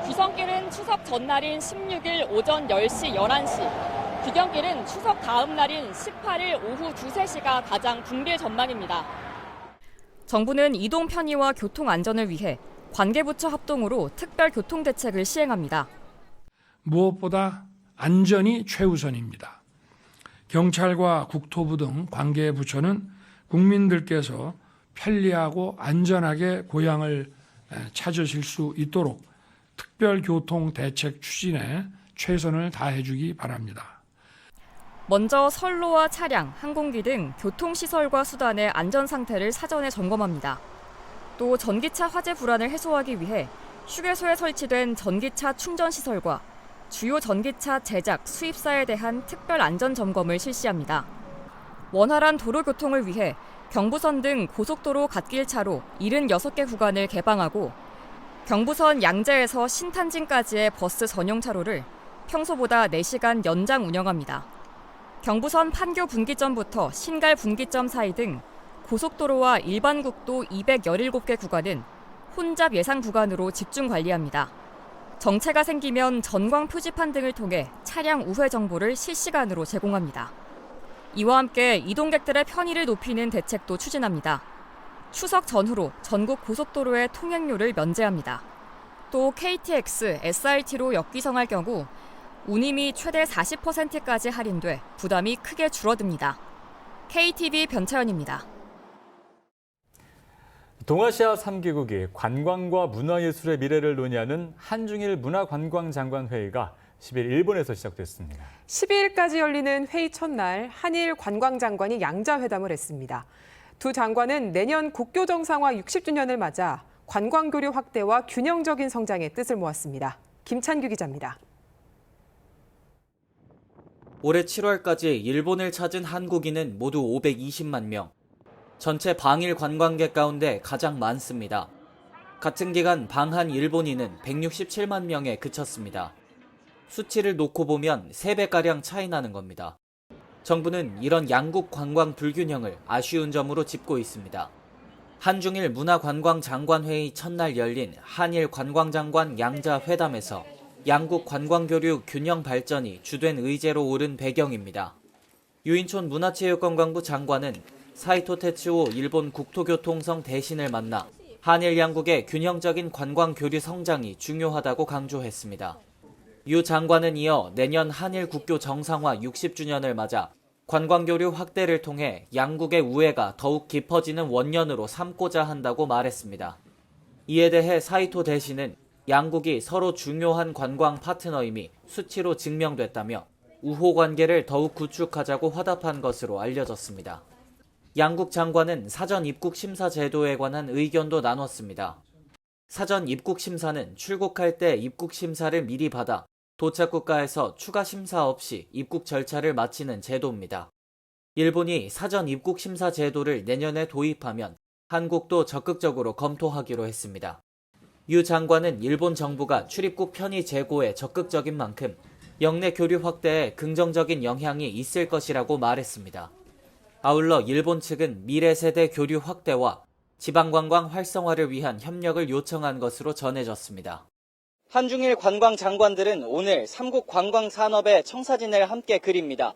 귀성길은 추석 전날인 16일 오전 10시, 11시, 귀경길은 추석 다음 날인 18일 오후 2, 3시가 가장 붐빌 전망입니다. 정부는 이동 편의와 교통 안전을 위해 관계부처 합동으로 특별 교통 대책을 시행합니다. 무엇보다 안전이 최우선입니다. 경찰과 국토부 등 관계부처는 국민들께서 편리하고 안전하게 고향을 찾으실 수 있도록 특별교통 대책 추진에 최선을 다해주기 바랍니다. 먼저 선로와 차량, 항공기 등 교통시설과 수단의 안전 상태를 사전에 점검합니다. 또 전기차 화재 불안을 해소하기 위해 휴게소에 설치된 전기차 충전시설과 주요 전기차 제작, 수입사에 대한 특별 안전 점검을 실시합니다. 원활한 도로 교통을 위해 경부선 등 고속도로 갓길차로 76개 구간을 개방하고 경부선 양재에서 신탄진까지의 버스 전용 차로를 평소보다 4시간 연장 운영합니다. 경부선 판교 분기점부터 신갈 분기점 사이 등 고속도로와 일반국도 217개 구간은 혼잡 예상 구간으로 집중 관리합니다. 정체가 생기면 전광 표지판 등을 통해 차량 우회 정보를 실시간으로 제공합니다. 이와 함께 이동객들의 편의를 높이는 대책도 추진합니다. 추석 전후로 전국 고속도로의 통행료를 면제합니다. 또 KTX, SRT로 역귀성할 경우 운임이 최대 40%까지 할인돼 부담이 크게 줄어듭니다. KTV 변차연입니다. 동아시아 3개국이 관광과 문화예술의 미래를 논의하는 한중일 문화관광장관회의가 10일 일본에서 시작됐습니다. 12일까지 열리는 회의 첫날 한일 관광장관이 양자회담을 했습니다. 두 장관은 내년 국교 정상화 60주년을 맞아 관광교류 확대와 균형적인 성장의 뜻을 모았습니다. 김찬규 기자입니다. 올해 7월까지 일본을 찾은 한국인은 모두 520만 명. 전체 방일 관광객 가운데 가장 많습니다. 같은 기간 방한 일본인은 167만 명에 그쳤습니다. 수치를 놓고 보면 3배가량 차이 나는 겁니다. 정부는 이런 양국 관광 불균형을 아쉬운 점으로 짚고 있습니다. 한중일 문화관광장관회의 첫날 열린 한일 관광장관 양자회담에서 양국 관광교류 균형 발전이 주된 의제로 오른 배경입니다. 유인촌 문화체육관광부 장관은 사이토 테츠오 일본 국토교통성 대신을 만나 한일 양국의 균형적인 관광교류 성장이 중요하다고 강조했습니다. 유 장관은 이어 내년 한일 국교 정상화 60주년을 맞아 관광교류 확대를 통해 양국의 우애가 더욱 깊어지는 원년으로 삼고자 한다고 말했습니다. 이에 대해 사이토 대신은 양국이 서로 중요한 관광 파트너임이 수치로 증명됐다며 우호 관계를 더욱 구축하자고 화답한 것으로 알려졌습니다. 양국 장관은 사전 입국 심사 제도에 관한 의견도 나눴습니다. 사전 입국 심사는 출국할 때 입국 심사를 미리 받아 도착 국가에서 추가 심사 없이 입국 절차를 마치는 제도입니다. 일본이 사전 입국 심사 제도를 내년에 도입하면 한국도 적극적으로 검토하기로 했습니다. 유 장관은 일본 정부가 출입국 편의 제고에 적극적인 만큼 영내 교류 확대에 긍정적인 영향이 있을 것이라고 말했습니다. 아울러 일본 측은 미래 세대 교류 확대와 지방관광 활성화를 위한 협력을 요청한 것으로 전해졌습니다. 한중일 관광 장관들은 오늘 3국 관광 산업의 청사진을 함께 그립니다.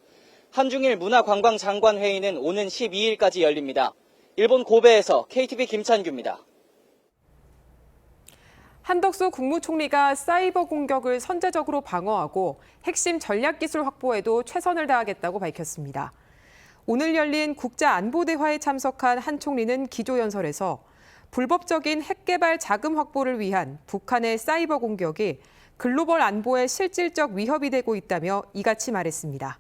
한중일 문화관광 장관 회의는 오는 12일까지 열립니다. 일본 고베에서 KTV 김찬규입니다. 한덕수 국무총리가 사이버 공격을 선제적으로 방어하고 핵심 전략기술 확보에도 최선을 다하겠다고 밝혔습니다. 오늘 열린 국제안보대화에 참석한 한 총리는 기조연설에서 불법적인 핵개발 자금 확보를 위한 북한의 사이버 공격이 글로벌 안보에 실질적 위협이 되고 있다며 이같이 말했습니다.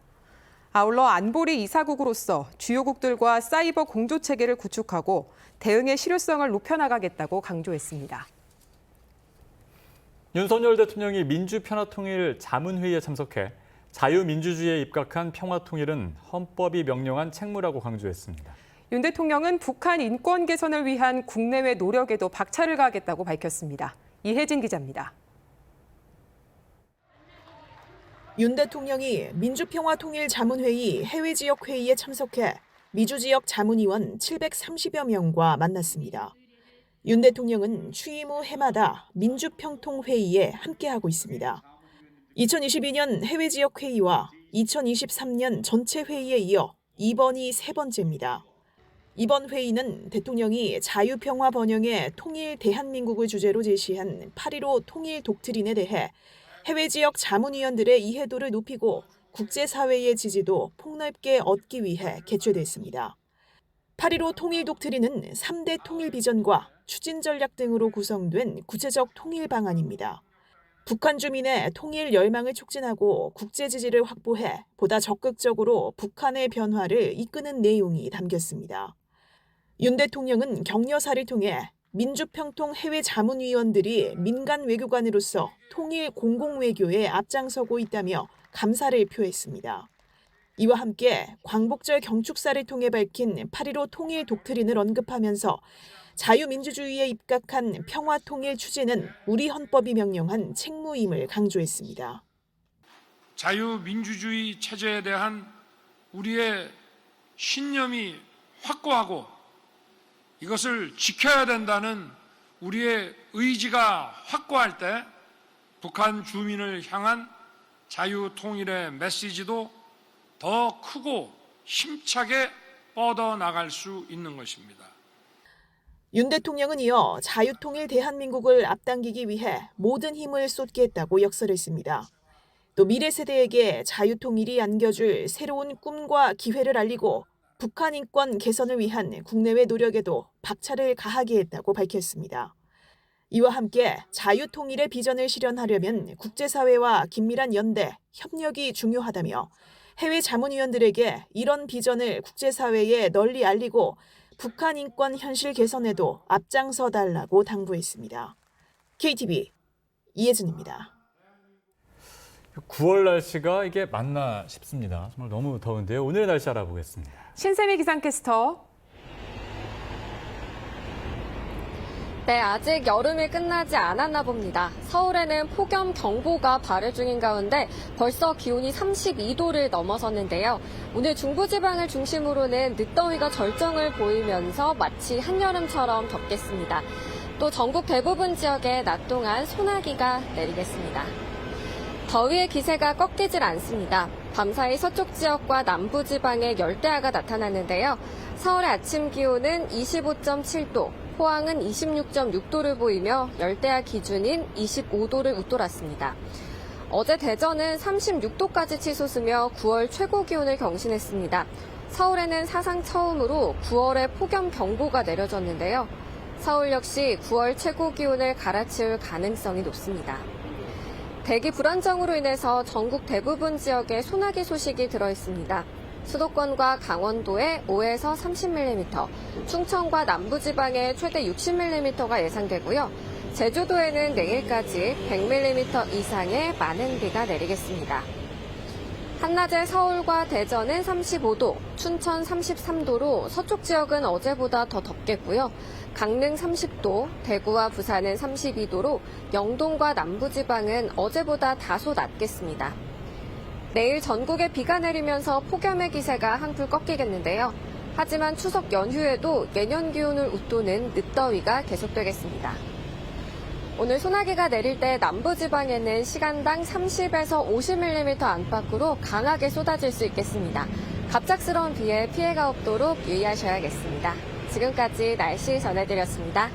아울러 안보리 이사국으로서 주요국들과 사이버 공조체계를 구축하고 대응의 실효성을 높여나가겠다고 강조했습니다. 윤석열 대통령이 민주평화통일 자문회의에 참석해 자유민주주의에 입각한 평화통일은 헌법이 명령한 책무라고 강조했습니다. 윤 대통령은 북한 인권 개선을 위한 국내외 노력에도 박차를 가하겠다고 밝혔습니다. 이혜진 기자입니다. 윤 대통령이 민주평화통일자문회의 해외지역회의에 참석해 미주지역 자문위원 730여 명과 만났습니다. 윤 대통령은 취임 후 해마다 민주평통회의에 함께하고 있습니다. 2022년 해외지역회의와 2023년 전체 회의에 이어 이번이 세 번째입니다. 이번 회의는 대통령이 자유평화 번영의 통일 대한민국을 주제로 제시한 8.15 통일 독트린에 대해 해외 지역 자문위원들의 이해도를 높이고 국제사회의 지지도 폭넓게 얻기 위해 개최됐습니다. 8.15 통일 독트린은 3대 통일 비전과 추진 전략 등으로 구성된 구체적 통일 방안입니다. 북한 주민의 통일 열망을 촉진하고 국제 지지를 확보해 보다 적극적으로 북한의 변화를 이끄는 내용이 담겼습니다. 윤 대통령은 격려사를 통해 민주평통 해외 자문위원들이 민간 외교관으로서 통일 공공외교에 앞장서고 있다며 감사를 표했습니다. 이와 함께 광복절 경축사를 통해 밝힌 8.15 통일 독트린을 언급하면서 자유민주주의에 입각한 평화통일 추진은 우리 헌법이 명령한 책무임을 강조했습니다. 자유민주주의 체제에 대한 우리의 신념이 확고하고 이것을 지켜야 된다는 우리의 의지가 확고할 때 북한 주민을 향한 자유통일의 메시지도 더 크고 힘차게 뻗어나갈 수 있는 것입니다. 윤 대통령은 이어 자유통일 대한민국을 앞당기기 위해 모든 힘을 쏟겠다고 역설했습니다. 또 미래 세대에게 자유통일이 안겨줄 새로운 꿈과 기회를 알리고 북한 인권 개선을 위한 국내외 노력에도 박차를 가하게 했다고 밝혔습니다. 이와 함께 자유통일의 비전을 실현하려면 국제사회와 긴밀한 연대, 협력이 중요하다며 해외 자문위원들에게 이런 비전을 국제사회에 널리 알리고 북한 인권 현실 개선에도 앞장서 달라고 당부했습니다. KTV 이혜진입니다. 9월 날씨가 이게 맞나 싶습니다. 정말 너무 더운데요. 오늘의 날씨 알아보겠습니다. 신세미 기상캐스터. 네, 아직 여름이 끝나지 않았나 봅니다. 서울에는 폭염경보가 발효 중인 가운데 벌써 기온이 32도를 넘어섰는데요. 오늘 중부지방을 중심으로는 늦더위가 절정을 보이면서 마치 한여름처럼 덥겠습니다. 또 전국 대부분 지역에 낮 동안 소나기가 내리겠습니다. 더위의 기세가 꺾이질 않습니다. 밤사이 서쪽 지역과 남부 지방에 열대야가 나타났는데요. 서울의 아침 기온은 25.7도, 포항은 26.6도를 보이며 열대야 기준인 25도를 웃돌았습니다. 어제 대전은 36도까지 치솟으며 9월 최고 기온을 경신했습니다. 서울에는 사상 처음으로 9월에 폭염경보가 내려졌는데요. 서울 역시 9월 최고 기온을 갈아치울 가능성이 높습니다. 대기 불안정으로 인해서 전국 대부분 지역에 소나기 소식이 들어있습니다. 수도권과 강원도에 5에서 30mm, 충청과 남부지방에 최대 60mm가 예상되고요. 제주도에는 내일까지 100mm 이상의 많은 비가 내리겠습니다. 한낮에 서울과 대전은 35도, 춘천 33도로 서쪽 지역은 어제보다 더 덥겠고요. 강릉 30도, 대구와 부산은 32도로 영동과 남부지방은 어제보다 다소 낮겠습니다. 내일 전국에 비가 내리면서 폭염의 기세가 한풀 꺾이겠는데요. 하지만 추석 연휴에도 예년 기온을 웃도는 늦더위가 계속되겠습니다. 오늘 소나기가 내릴 때 남부지방에는 시간당 30에서 50mm 안팎으로 강하게 쏟아질 수 있겠습니다. 갑작스러운 비에 피해가 없도록 유의하셔야겠습니다. 지금까지 날씨 전해드렸습니다.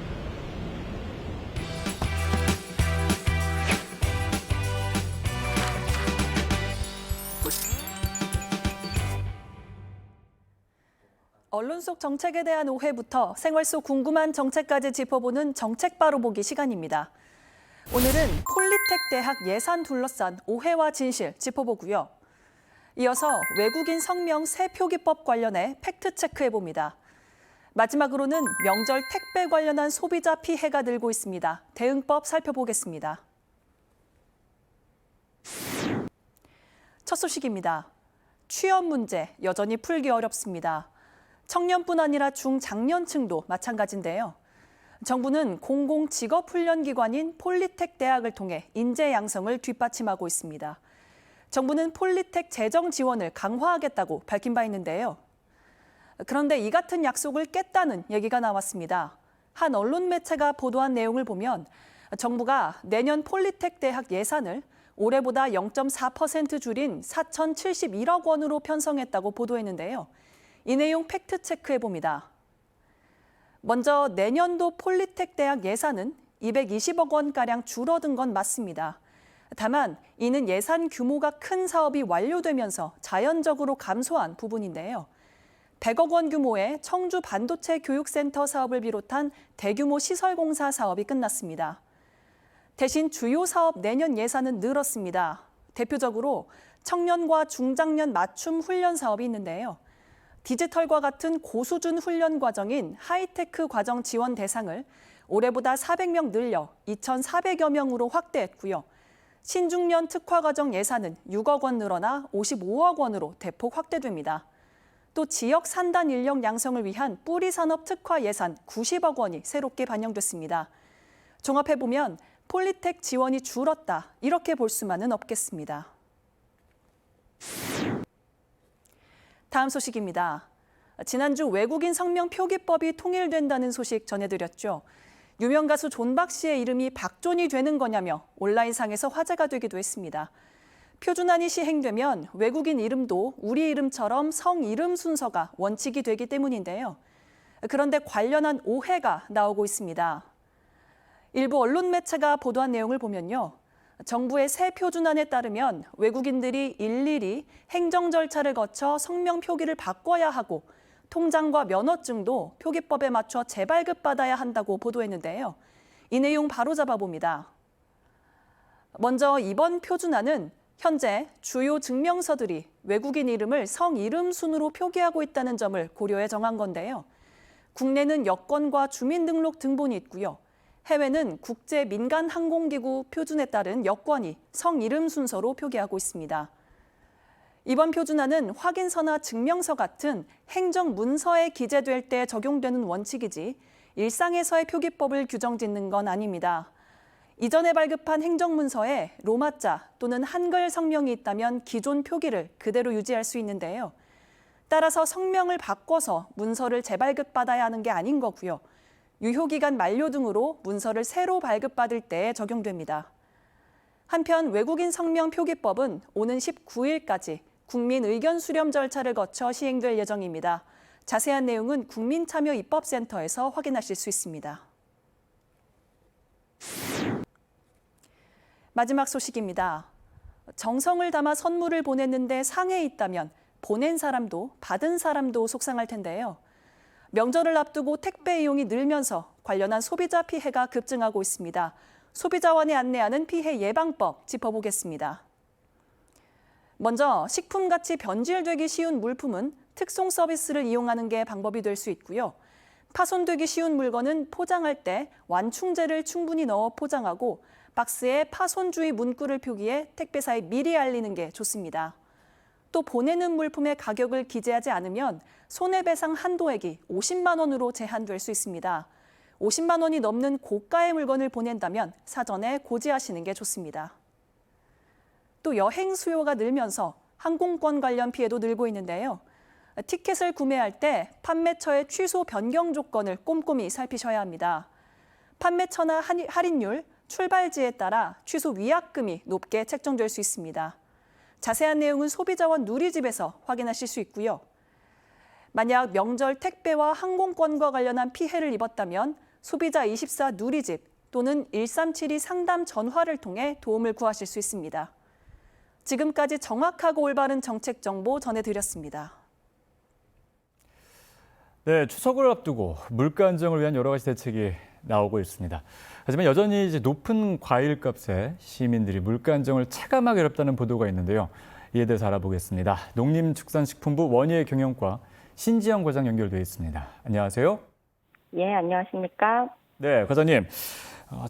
언론 속 정책에 대한 오해부터 생활 속 궁금한 정책까지 짚어보는 정책 바로 보기 시간입니다. 오늘은 폴리텍 대학 예산 둘러싼 오해와 진실 짚어보고요. 이어서 외국인 성명 새 표기법 관련해 팩트 체크해봅니다. 마지막으로는 명절 택배 관련한 소비자 피해가 늘고 있습니다. 대응법 살펴보겠습니다. 첫 소식입니다. 취업 문제 여전히 풀기 어렵습니다. 청년뿐 아니라 중장년층도 마찬가지인데요. 정부는 공공직업훈련기관인 폴리텍 대학을 통해 인재 양성을 뒷받침하고 있습니다. 정부는 폴리텍 재정 지원을 강화하겠다고 밝힌 바 있는데요. 그런데 이 같은 약속을 깼다는 얘기가 나왔습니다. 한 언론 매체가 보도한 내용을 보면 정부가 내년 폴리텍 대학 예산을 올해보다 0.4% 줄인 4,071억 원으로 편성했다고 보도했는데요. 이 내용 팩트 체크해봅니다. 먼저 내년도 폴리텍 대학 예산은 220억 원가량 줄어든 건 맞습니다. 다만 이는 예산 규모가 큰 사업이 완료되면서 자연적으로 감소한 부분인데요. 100억 원 규모의 청주 반도체 교육센터 사업을 비롯한 대규모 시설공사 사업이 끝났습니다. 대신 주요 사업 내년 예산은 늘었습니다. 대표적으로 청년과 중장년 맞춤 훈련 사업이 있는데요. 디지털과 같은 고수준 훈련 과정인 하이테크 과정 지원 대상을 올해보다 400명 늘려 2,400여 명으로 확대했고요. 신중년 특화 과정 예산은 6억 원 늘어나 55억 원으로 대폭 확대됩니다. 또 지역 산단 인력 양성을 위한 뿌리 산업 특화 예산 90억 원이 새롭게 반영됐습니다. 종합해보면 폴리텍 지원이 줄었다, 이렇게 볼 수만은 없겠습니다. 다음 소식입니다. 지난주 외국인 성명 표기법이 통일된다는 소식 전해드렸죠. 유명 가수 존박 씨의 이름이 박존이 되는 거냐며 온라인상에서 화제가 되기도 했습니다. 표준안이 시행되면 외국인 이름도 우리 이름처럼 성 이름 순서가 원칙이 되기 때문인데요. 그런데 관련한 오해가 나오고 있습니다. 일부 언론 매체가 보도한 내용을 보면요. 정부의 새 표준안에 따르면 외국인들이 일일이 행정 절차를 거쳐 성명 표기를 바꿔야 하고 통장과 면허증도 표기법에 맞춰 재발급받아야 한다고 보도했는데요. 이 내용 바로 잡아봅니다. 먼저 이번 표준안은 현재 주요 증명서들이 외국인 이름을 성이름 순으로 표기하고 있다는 점을 고려해 정한 건데요. 국내는 여권과 주민등록 등본이 있고요. 해외는 국제민간항공기구 표준에 따른 여권이 성이름 순서로 표기하고 있습니다. 이번 표준안은 확인서나 증명서 같은 행정문서에 기재될 때 적용되는 원칙이지 일상에서의 표기법을 규정짓는 건 아닙니다. 이전에 발급한 행정문서에 로마자 또는 한글 성명이 있다면 기존 표기를 그대로 유지할 수 있는데요. 따라서 성명을 바꿔서 문서를 재발급받아야 하는 게 아닌 거고요. 유효기간 만료 등으로 문서를 새로 발급받을 때 적용됩니다. 한편 외국인 성명 표기법은 오는 19일까지 국민 의견 수렴 절차를 거쳐 시행될 예정입니다. 자세한 내용은 국민참여입법센터에서 확인하실 수 있습니다. 마지막 소식입니다. 정성을 담아 선물을 보냈는데 상해 있다면 보낸 사람도 받은 사람도 속상할 텐데요. 명절을 앞두고 택배 이용이 늘면서 관련한 소비자 피해가 급증하고 있습니다. 소비자원이 안내하는 피해 예방법 짚어보겠습니다. 먼저 식품같이 변질되기 쉬운 물품은 특송 서비스를 이용하는 게 방법이 될 수 있고요. 파손되기 쉬운 물건은 포장할 때 완충제를 충분히 넣어 포장하고 박스에 파손주의 문구를 표기해 택배사에 미리 알리는 게 좋습니다. 또 보내는 물품의 가격을 기재하지 않으면 손해배상 한도액이 50만 원으로 제한될 수 있습니다. 50만 원이 넘는 고가의 물건을 보낸다면 사전에 고지하시는 게 좋습니다. 또 여행 수요가 늘면서 항공권 관련 피해도 늘고 있는데요. 티켓을 구매할 때 판매처의 취소 변경 조건을 꼼꼼히 살피셔야 합니다. 판매처나 할인율, 출발지에 따라 취소 위약금이 높게 책정될 수 있습니다. 자세한 내용은 소비자원 누리집에서 확인하실 수 있고요. 만약 명절 택배와 항공권과 관련한 피해를 입었다면 소비자24 누리집 또는 1372 상담 전화를 통해 도움을 구하실 수 있습니다. 지금까지 정확하고 올바른 정책 정보 전해드렸습니다. 네, 추석을 앞두고 물가 안정을 위한 여러 가지 대책이 나오고 있습니다. 하지만 여전히 이제 높은 과일값에 시민들이 물가 안정을 체감하기 어렵다는 보도가 있는데요. 이에 대해서 알아보겠습니다. 농림축산식품부 원예 경영과 신지영 과장 연결돼 있습니다. 안녕하세요. 예, 안녕하십니까? 네, 과장님.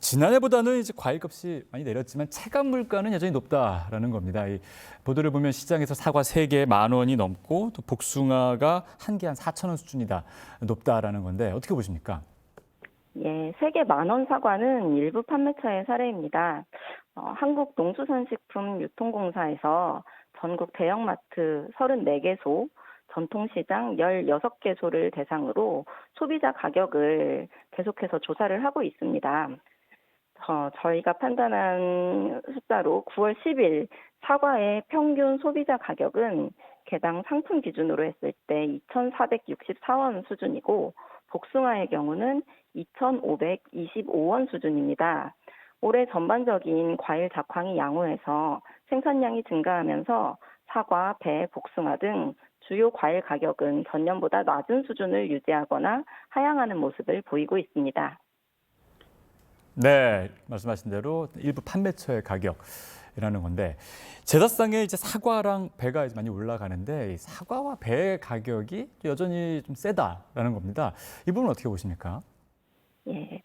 지난해보다는 이제 과일값이 많이 내렸지만 체감 물가는 여전히 높다라는 겁니다. 이 보도를 보면 시장에서 사과 3개 10,000원이 넘고 또 복숭아가 한 개 한 4,000원 수준이다. 높다라는 건데 어떻게 보십니까? 예, 3개 10,000원 사과는 일부 판매처의 사례입니다. 한국농수산식품유통공사에서 전국 대형마트 34개소, 전통시장 16개소를 대상으로 소비자 가격을 계속해서 조사를 하고 있습니다. 저희가 판단한 숫자로 9월 10일 사과의 평균 소비자 가격은 개당 상품 기준으로 했을 때 2,464원 수준이고 복숭아의 경우는 2,525원 수준입니다. 올해 전반적인 과일 작황이 양호해서 생산량이 증가하면서 사과, 배, 복숭아 등 주요 과일 가격은 전년보다 낮은 수준을 유지하거나 하향하는 모습을 보이고 있습니다. 네, 말씀하신 대로 일부 판매처의 가격이라는 건데 제사상에 이제 사과랑 배가 많이 올라가는데 이 사과와 배 가격이 여전히 좀 세다라는 겁니다. 이 부분 어떻게 보십니까? 예,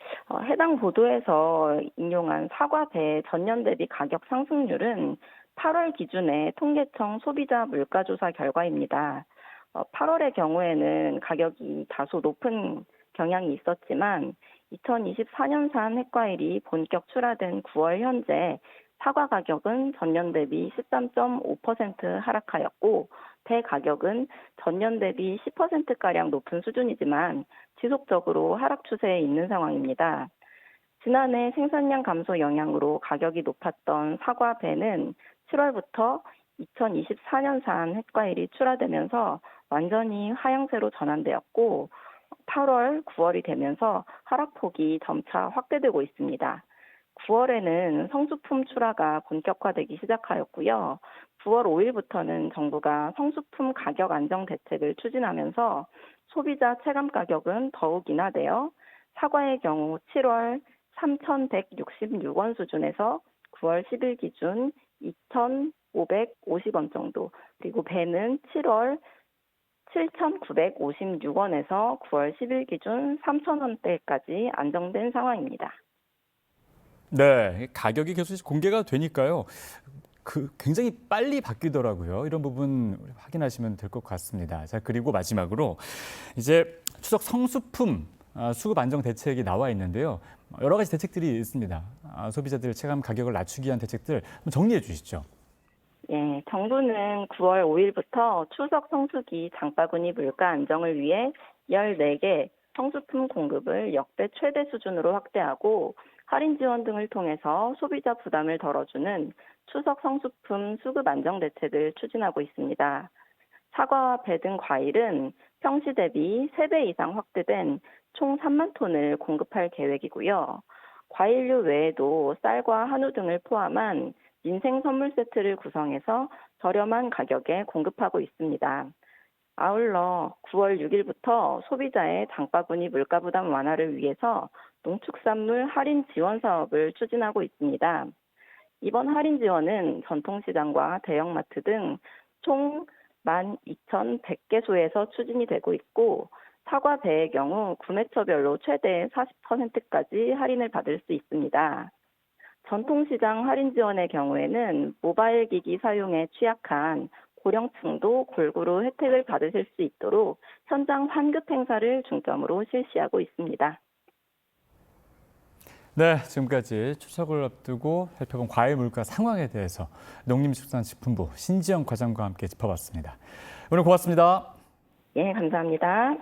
해당 보도에서 인용한 사과, 배 전년 대비 가격 상승률은 8월 기준의 통계청 소비자 물가조사 결과입니다. 8월의 경우에는 가격이 다소 높은 경향이 있었지만 2024년산 핵과일이 본격 출하된 9월 현재 사과 가격은 전년 대비 13.5% 하락하였고 배 가격은 전년 대비 10%가량 높은 수준이지만 지속적으로 하락 추세에 있는 상황입니다. 지난해 생산량 감소 영향으로 가격이 높았던 사과, 배는 7월부터 2024년산 핵과일이 출하되면서 완전히 하향세로 전환되었고 8월, 9월이 되면서 하락폭이 점차 확대되고 있습니다. 9월에는 성수품 출하가 본격화되기 시작하였고요. 9월 5일부터는 정부가 성수품 가격 안정 대책을 추진하면서 소비자 체감 가격은 더욱 인하되어 사과의 경우 7월 3,166원 수준에서 9월 10일 기준 2,550원 정도, 그리고 배는 7월 7,956원에서 9월 10일 기준 3,000원대까지 안정된 상황입니다. 네, 가격이 계속 공개가 되니까요. 굉장히 빨리 바뀌더라고요. 이런 부분 확인하시면 될 것 같습니다. 자, 그리고 마지막으로 이제 추석 성수품 수급 안정 대책이 나와 있는데요. 여러 가지 대책들이 있습니다. 소비자들 체감 가격을 낮추기 위한 대책들 한번 정리해 주시죠. 예, 정부는 9월 5일부터 추석 성수기 장바구니 물가 안정을 위해 14개 성수품 공급을 역대 최대 수준으로 확대하고 할인 지원 등을 통해서 소비자 부담을 덜어주는 추석 성수품 수급 안정 대책을 추진하고 있습니다. 사과와 배 등 과일은 평시 대비 3배 이상 확대된 총 3만 톤을 공급할 계획이고요. 과일류 외에도 쌀과 한우 등을 포함한 민생 선물 세트를 구성해서 저렴한 가격에 공급하고 있습니다. 아울러 9월 6일부터 소비자의 장바구니 물가 부담 완화를 위해서 농축산물 할인 지원 사업을 추진하고 있습니다. 이번 할인 지원은 전통시장과 대형마트 등 총 12,100개소에서 추진이 되고 있고, 사과, 배의 경우 구매처별로 최대 40%까지 할인을 받을 수 있습니다. 전통시장 할인 지원의 경우에는 모바일 기기 사용에 취약한 고령층도 골고루 혜택을 받으실 수 있도록 현장 환급 행사를 중점으로 실시하고 있습니다. 네, 지금까지 추석을 앞두고 살펴본 과일 물가 상황에 대해서 농림축산식품부 신지영 과장과 함께 짚어봤습니다. 오늘 고맙습니다. 예, 감사합니다.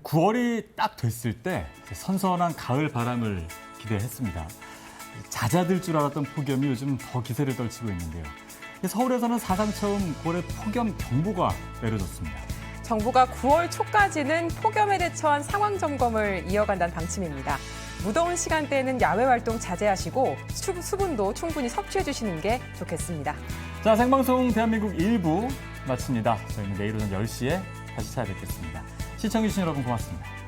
(9월이) 딱 됐을 때 선선한 가을 바람을 기대했습니다. 잦아들 줄 알았던 폭염이 요즘 더 기세를 떨치고 있는데요. 서울에서는 사상 처음 9월에 폭염 경보가 내려졌습니다. 정부가 9월 초까지는 폭염에 대처한 상황 점검을 이어간다는 방침입니다. 무더운 시간대에는 야외 활동 자제하시고 수분도 충분히 섭취해 주시는 게 좋겠습니다. 자, 생방송 대한민국 1부 마칩니다. 저희는 내일 오전 10시에 다시 찾아뵙겠습니다. 시청해주신 여러분 고맙습니다.